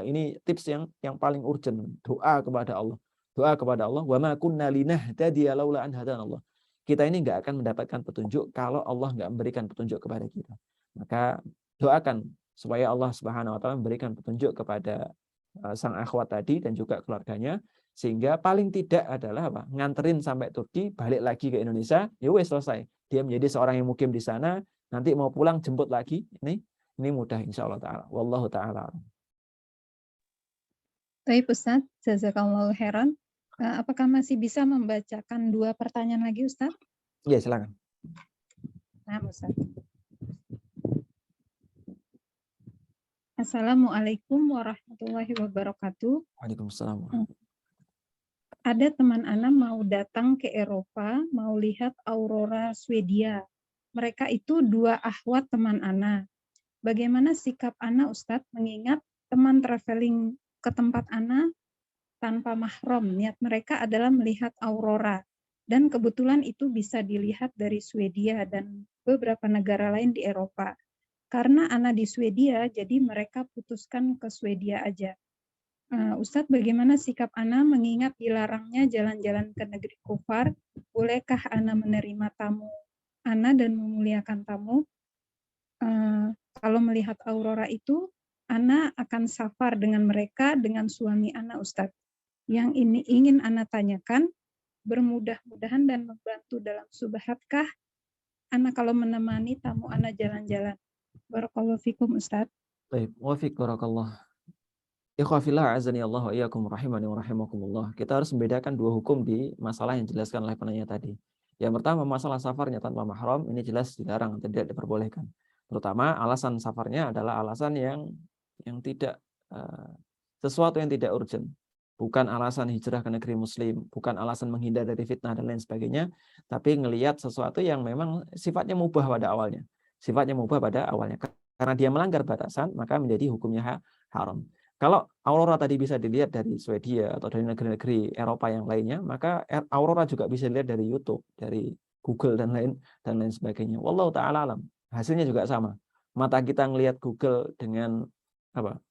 ini tips yang paling urgent. Doa kepada Allah. Doa kepada Allah, wa ma kunna linahtadiya laula an hadanallah. Kita ini enggak akan mendapatkan petunjuk kalau Allah enggak memberikan petunjuk kepada kita. Maka doakan supaya Allah Subhanahu wa taala memberikan petunjuk kepada sang akhwat tadi dan juga keluarganya, sehingga paling tidak adalah apa? Nganterin sampai Turki, balik lagi ke Indonesia, ya wes selesai. Dia menjadi seorang yang mukim di sana, nanti mau pulang jemput lagi. Ini mudah insyaallah taala. Wallahu taala. Baik Ustaz, jazakallahu khairan. Apakah masih bisa membacakan 2 pertanyaan lagi Ustaz? Ya, silakan. Nah, Ustaz. Assalamualaikum warahmatullahi wabarakatuh. Waalaikumsalam. Ada teman Ana mau datang ke Eropa, mau lihat aurora Swedia. Mereka itu 2 akhwat teman Ana. Bagaimana sikap Ana Ustadz mengingat teman traveling ke tempat Ana tanpa mahram, niat mereka adalah melihat aurora. Dan kebetulan itu bisa dilihat dari Swedia dan beberapa negara lain di Eropa. Karena Ana di Swedia, jadi mereka putuskan ke Swedia aja. Ustadz, bagaimana sikap Ana mengingat dilarangnya jalan-jalan ke negeri kufar? Bolehkah Ana menerima tamu Ana dan memuliakan tamu? Kalau melihat aurora itu, Ana akan safar dengan mereka dengan suami Ana, Ustadz. Yang ini ingin Ana tanyakan, bermudah-mudahan dan membantu dalam subhatkah Ana kalau menemani tamu Ana jalan-jalan? Barakallahu fikum, Ustadz. Baik, wa fiik barakallah. Ikhwafillah azani Allah wa iyyakum rahimani wa rahimakumullah. Kita harus membedakan dua hukum di masalah yang dijelaskan oleh penanya tadi. Yang pertama, masalah safarnya tanpa mahram ini jelas dilarang, tidak diperbolehkan. Terutama alasan safarnya adalah alasan yang tidak sesuatu yang tidak urgent. Bukan alasan hijrah ke negeri muslim, bukan alasan menghindar dari fitnah dan lain sebagainya, tapi ngelihat sesuatu yang memang sifatnya mubah pada awalnya. Sifatnya mubah pada awalnya. Karena dia melanggar batasan, maka menjadi hukumnya haram. Kalau aurora tadi bisa dilihat dari Swedia atau dari negeri-negeri Eropa yang lainnya, maka aurora juga bisa dilihat dari YouTube, dari Google dan lain sebagainya. Wallahu taala alam. Hasilnya juga sama. Mata kita ngelihat Google dengan apa?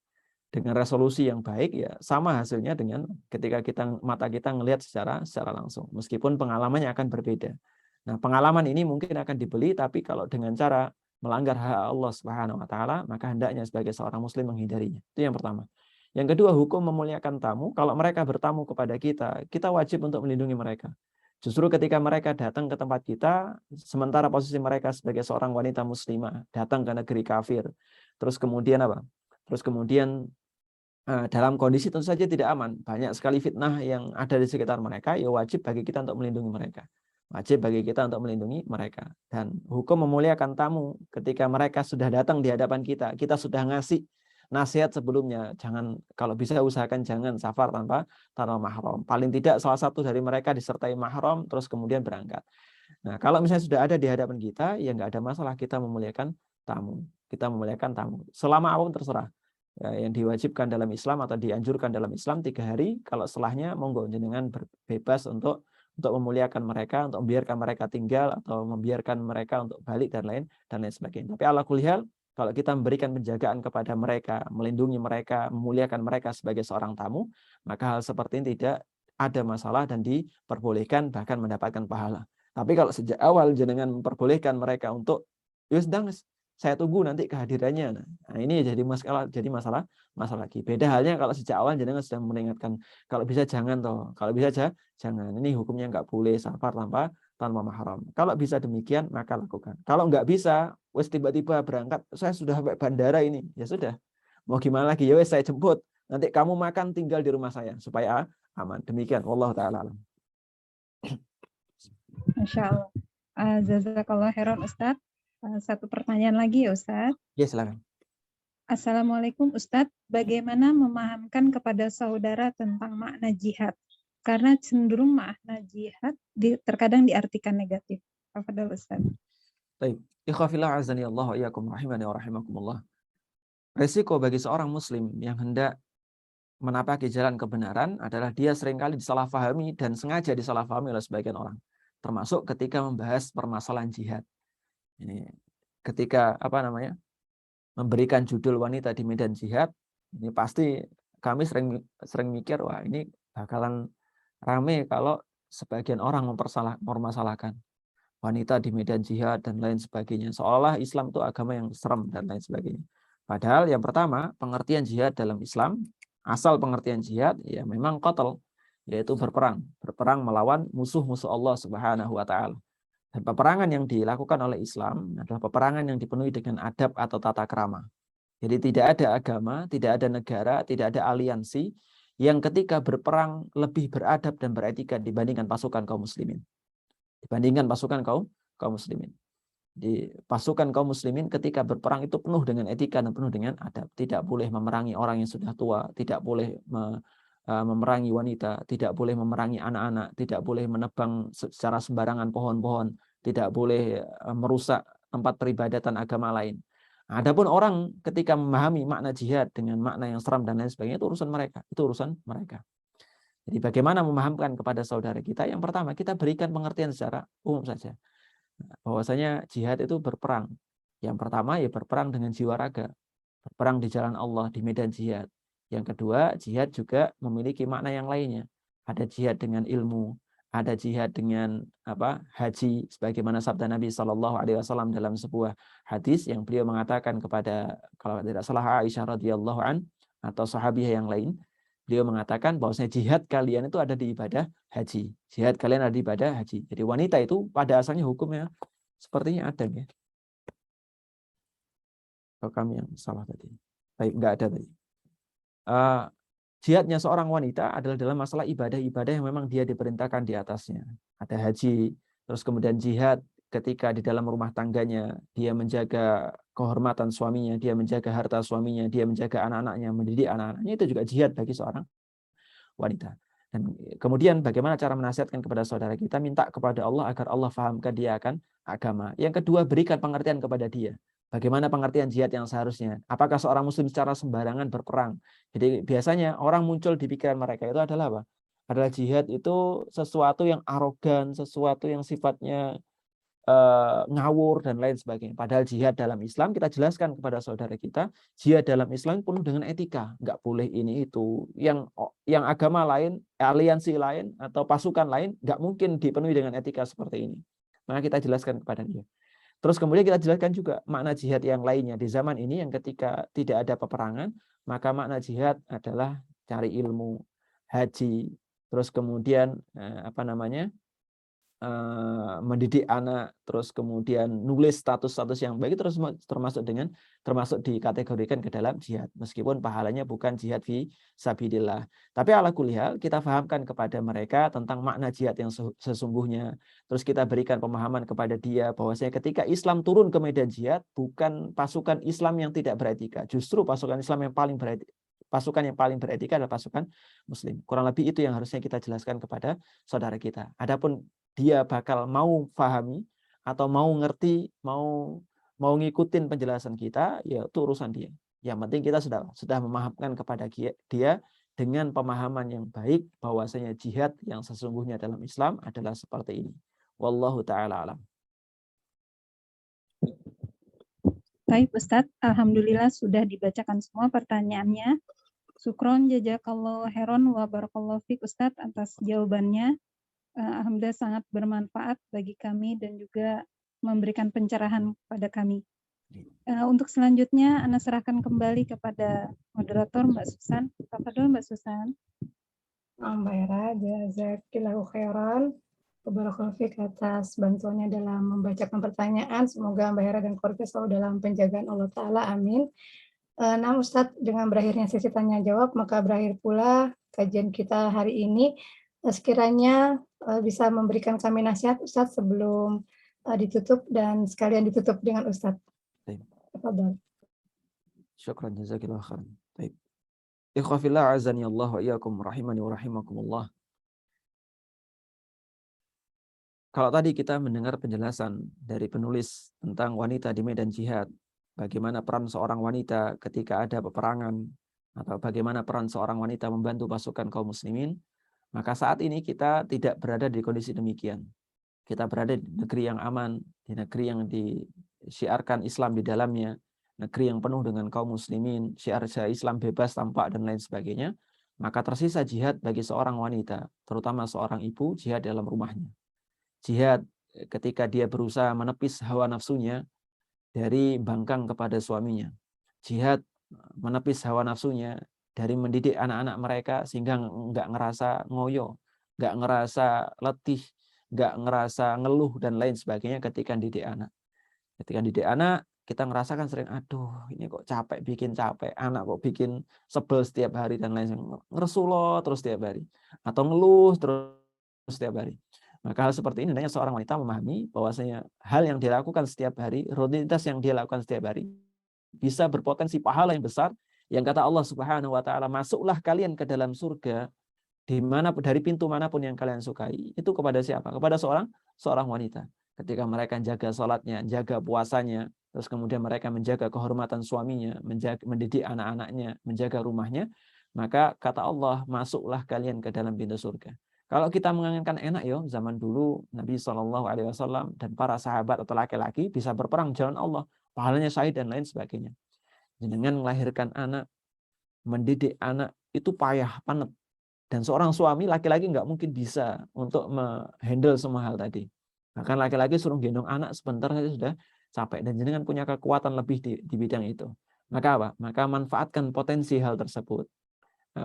Dengan resolusi yang baik, ya sama hasilnya dengan ketika mata kita ngelihat secara langsung. Meskipun pengalamannya akan berbeda. Nah, pengalaman ini mungkin akan dibeli, tapi kalau dengan cara melanggar hak Allah Subhanahu wa taala, maka hendaknya sebagai seorang muslim menghindarinya. Itu yang pertama. Yang kedua, hukum memuliakan tamu. Kalau mereka bertamu kepada kita, kita wajib untuk melindungi mereka. Justru ketika mereka datang ke tempat kita, sementara posisi mereka sebagai seorang wanita muslimah, datang ke negeri kafir, terus kemudian apa? Terus kemudian dalam kondisi tentu saja tidak aman. Banyak sekali fitnah yang ada di sekitar mereka, ya wajib bagi kita untuk melindungi mereka. Wajib bagi kita untuk melindungi mereka. Dan hukum memuliakan tamu ketika mereka sudah datang di hadapan kita, kita sudah ngasih nasihat sebelumnya, jangan, kalau bisa usahakan jangan safar tanpa mahram. Paling tidak salah satu dari mereka disertai mahram, terus kemudian berangkat. Nah, kalau misalnya sudah ada di hadapan kita, ya nggak ada masalah kita memuliakan tamu. Kita memuliakan tamu. Selama apapun terserah. Ya, yang diwajibkan dalam Islam atau dianjurkan dalam Islam 3 hari, kalau setelahnya monggo jenengan bebas untuk memuliakan mereka, untuk membiarkan mereka tinggal atau membiarkan mereka untuk balik dan lain sebagainya. Tapi ala kulli hal, kalau kita memberikan penjagaan kepada mereka, melindungi mereka, memuliakan mereka sebagai seorang tamu, maka hal seperti ini tidak ada masalah dan diperbolehkan, bahkan mendapatkan pahala. Tapi kalau sejak awal jenengan memperbolehkan mereka untuk, ya sedang saya tunggu nanti kehadirannya. Nah, ini jadi masalah lagi. Beda halnya kalau sejak awal jenengan sudah mengingatkan, kalau bisa jangan toh, kalau bisa jangan. Ini hukumnya nggak boleh safar tanpa mahram. Kalau bisa demikian, maka lakukan. Kalau nggak bisa, wes tiba-tiba berangkat, saya sudah sampai bandara ini, ya sudah. Mau gimana lagi? Ya wes saya jemput. Nanti kamu makan tinggal di rumah saya supaya aman. Demikian. Wallahu taala alam. Masya Allah. Jazakallah khairan, Ustadz. Satu pertanyaan lagi ya, Ustadz. Ya, silakan. Assalamualaikum, Ustadz. Bagaimana memahamkan kepada saudara tentang makna jihad? Karena cenderung makna jihad terkadang diartikan negatif. Tafadhol, Ustadz. Baik. Ikhwafillah azani Allah wa iyyakum rahimani wa rahimakumullah. Resiko bagi seorang muslim yang hendak menapaki jalan kebenaran adalah dia seringkali disalahfahami dan sengaja disalahfahami oleh sebagian orang. Termasuk ketika membahas permasalahan jihad. Ini ketika memberikan judul wanita di medan jihad, ini pasti kami sering mikir, wah ini bakalan rame kalau sebagian orang mempermasalahkan wanita di medan jihad dan lain sebagainya, seolah Islam itu agama yang serem dan lain sebagainya. Padahal yang pertama, pengertian jihad dalam Islam, asal pengertian jihad ya memang qatl, yaitu berperang melawan musuh-musuh Allah Subhanahu wa taala. Dan peperangan yang dilakukan oleh Islam adalah peperangan yang dipenuhi dengan adab atau tata krama. Jadi tidak ada agama, tidak ada negara, tidak ada aliansi yang ketika berperang lebih beradab dan beretika dibandingkan pasukan kaum muslimin. Di pasukan kaum muslimin ketika berperang itu penuh dengan etika dan penuh dengan adab. Tidak boleh memerangi orang yang sudah tua, tidak boleh memerangi wanita, tidak boleh memerangi anak-anak, tidak boleh menebang secara sembarangan pohon-pohon, tidak boleh merusak tempat peribadatan agama lain. Adapun orang ketika memahami makna jihad dengan makna yang seram dan lain sebagainya, itu urusan mereka. Jadi bagaimana memahamkan kepada saudara kita? Yang pertama, kita berikan pengertian secara umum saja. Bahwasanya jihad itu berperang. Yang pertama ya berperang dengan jiwa raga. Berperang di jalan Allah, di medan jihad. Yang kedua, jihad juga memiliki makna yang lainnya. Ada jihad dengan ilmu, ada jihad dengan haji, sebagaimana sabda Nabi SAW dalam sebuah hadis yang beliau mengatakan kepada, kalau tidak salah, Aisyah radhiyallahu an atau sahabiah yang lain, beliau mengatakan bahwasanya jihad kalian itu ada di ibadah haji. Jihad kalian ada di ibadah haji. Jadi wanita itu pada asalnya hukumnya sepertinya ada ya. Kalau kami yang salah tadi. Baik, enggak ada tadi. Jihadnya seorang wanita adalah dalam masalah ibadah-ibadah yang memang dia diperintahkan di atasnya. Ada haji, terus kemudian jihad ketika di dalam rumah tangganya, dia menjaga kehormatan suaminya, dia menjaga harta suaminya, dia menjaga anak-anaknya, mendidik anak-anaknya, itu juga jihad bagi seorang wanita. Dan kemudian bagaimana cara menasihatkan kepada saudara kita, minta kepada Allah agar Allah fahamkan dia akan agama. Yang kedua, berikan pengertian kepada dia. Bagaimana pengertian jihad yang seharusnya? Apakah seorang muslim secara sembarangan berperang? Jadi biasanya orang muncul di pikiran mereka itu adalah apa? Adalah jihad itu sesuatu yang arogan, sesuatu yang sifatnya ngawur dan lain sebagainya. Padahal jihad dalam Islam, kita jelaskan kepada saudara kita, jihad dalam Islam penuh dengan etika. Nggak boleh ini itu. Yang agama lain, aliansi lain, atau pasukan lain, nggak mungkin dipenuhi dengan etika seperti ini. Maka kita jelaskan kepada dia. Terus kemudian kita jelaskan juga makna jihad yang lainnya. Di zaman ini yang ketika tidak ada peperangan, maka makna jihad adalah cari ilmu, haji, terus kemudian mendidik anak, terus kemudian nulis status-status yang baik, terus termasuk dikategorikan ke dalam jihad, meskipun pahalanya bukan jihad fi sabilillah. Tapi ala kulli hal kita fahamkan kepada mereka tentang makna jihad yang sesungguhnya. Terus kita berikan pemahaman kepada dia bahwasanya ketika Islam turun ke medan jihad, bukan pasukan Islam yang tidak beretika, justru pasukan Islam yang paling beretika. Pasukan yang paling beretika adalah pasukan Muslim. Kurang lebih itu yang harusnya kita jelaskan kepada saudara kita. Adapun dia bakal mau pahami atau mau ngerti, mau ngikutin penjelasan kita, ya itu urusan dia. Yang penting kita sudah memahamkan kepada dia dengan pemahaman yang baik bahwasanya jihad yang sesungguhnya dalam Islam adalah seperti ini. Wallahu taala alam. Baik Ustadz, alhamdulillah sudah dibacakan semua pertanyaannya. Syukron jazakallahu khairan wa barakallahu fiik Ustadz atas jawabannya. Alhamdulillah sangat bermanfaat bagi kami dan juga memberikan pencerahan kepada kami. Untuk selanjutnya, Ana serahkan kembali kepada moderator Mbak Susan. Tafadhol Mbak Susan. Mbak Hera, jazakillahu khairan. Barakallahu fiik atas bantuannya dalam membacakan pertanyaan. Semoga Mbak Hera dan keluarga selalu dalam penjagaan Allah Ta'ala. Amin. Nah Ustadz, dengan berakhirnya sesi tanya jawab, maka berakhir pula kajian kita hari ini. Sekiranya bisa memberikan kami nasihat Ustadz sebelum ditutup dan sekalian ditutup dengan Ustadz. Tafadhol. Syukran jazakillahu khairan. Baik. Ikhwa fillah azani Allah wa iyyakum rahimani wa rahimakumullah. Kalau tadi kita mendengar penjelasan dari penulis tentang wanita di medan jihad, bagaimana peran seorang wanita ketika ada peperangan, atau bagaimana peran seorang wanita membantu pasukan kaum muslimin, maka saat ini kita tidak berada di kondisi demikian. Kita berada di negeri yang aman, di negeri yang disiarkan Islam di dalamnya, negeri yang penuh dengan kaum muslimin, syiar Islam bebas tampak dan lain sebagainya. Maka tersisa jihad bagi seorang wanita, terutama seorang ibu, jihad dalam rumahnya. Jihad ketika dia berusaha menepis hawa nafsunya dari bangkang kepada suaminya. Jihad menepis hawa nafsunya dari mendidik anak-anak mereka sehingga nggak ngerasa ngoyo, nggak ngerasa letih, nggak ngerasa ngeluh dan lain sebagainya ketika didik anak. Ketika didik anak, kita ngerasakan sering, aduh ini kok capek, bikin capek, anak kok bikin sebel setiap hari dan lain sebagainya. Ngeresuloh terus setiap hari, atau ngeluh terus setiap hari. Maka hal seperti ini hendaknya seorang wanita memahami bahwasanya hal yang dilakukan setiap hari, rutinitas yang dia lakukan setiap hari, bisa berpotensi pahala yang besar. Yang kata Allah Subhanahu wa taala, masuklah kalian ke dalam surga dari pintu manapun yang kalian sukai. Itu kepada siapa? Kepada seorang wanita. Ketika mereka jaga salatnya, jaga puasanya, terus kemudian mereka menjaga kehormatan suaminya, mendidik anak-anaknya, menjaga rumahnya, maka kata Allah, masuklah kalian ke dalam pintu surga. Kalau kita menginginkan enak zaman dulu Nabi SAW dan para sahabat atau laki-laki bisa berperang jalan Allah, pahalanya syahid dan lain sebagainya. Dengan melahirkan anak, mendidik anak itu payah banget. Dan seorang suami laki-laki nggak mungkin bisa untuk menghandle semua hal tadi. Bahkan laki-laki suruh gendong anak sebentar saja sudah capek, dan jenengan punya kekuatan lebih di bidang itu. Maka apa? Maka manfaatkan potensi hal tersebut.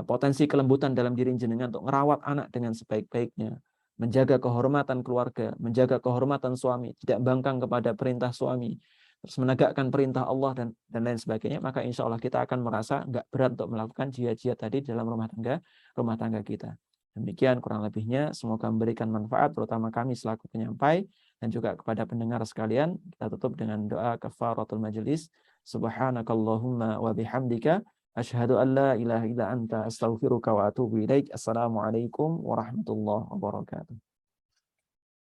Potensi kelembutan dalam diri jenengan untuk merawat anak dengan sebaik-baiknya, menjaga kehormatan keluarga, menjaga kehormatan suami, tidak bangkang kepada perintah suami, terus menegakkan perintah Allah dan lain sebagainya, maka insya Allah kita akan merasa nggak berat untuk melakukan jihad-jihad tadi dalam rumah tangga kita. Demikian kurang lebihnya, semoga memberikan manfaat terutama kami selaku penyampai dan juga kepada pendengar sekalian. Kita tutup dengan doa kafaratul majelis. Subhanakallahumma wa bihamdika asyhadu an la ilaha illa anta astaghfiruka wa atubu ilaik. Assalamualaikum warahmatullahi wabarakatuh.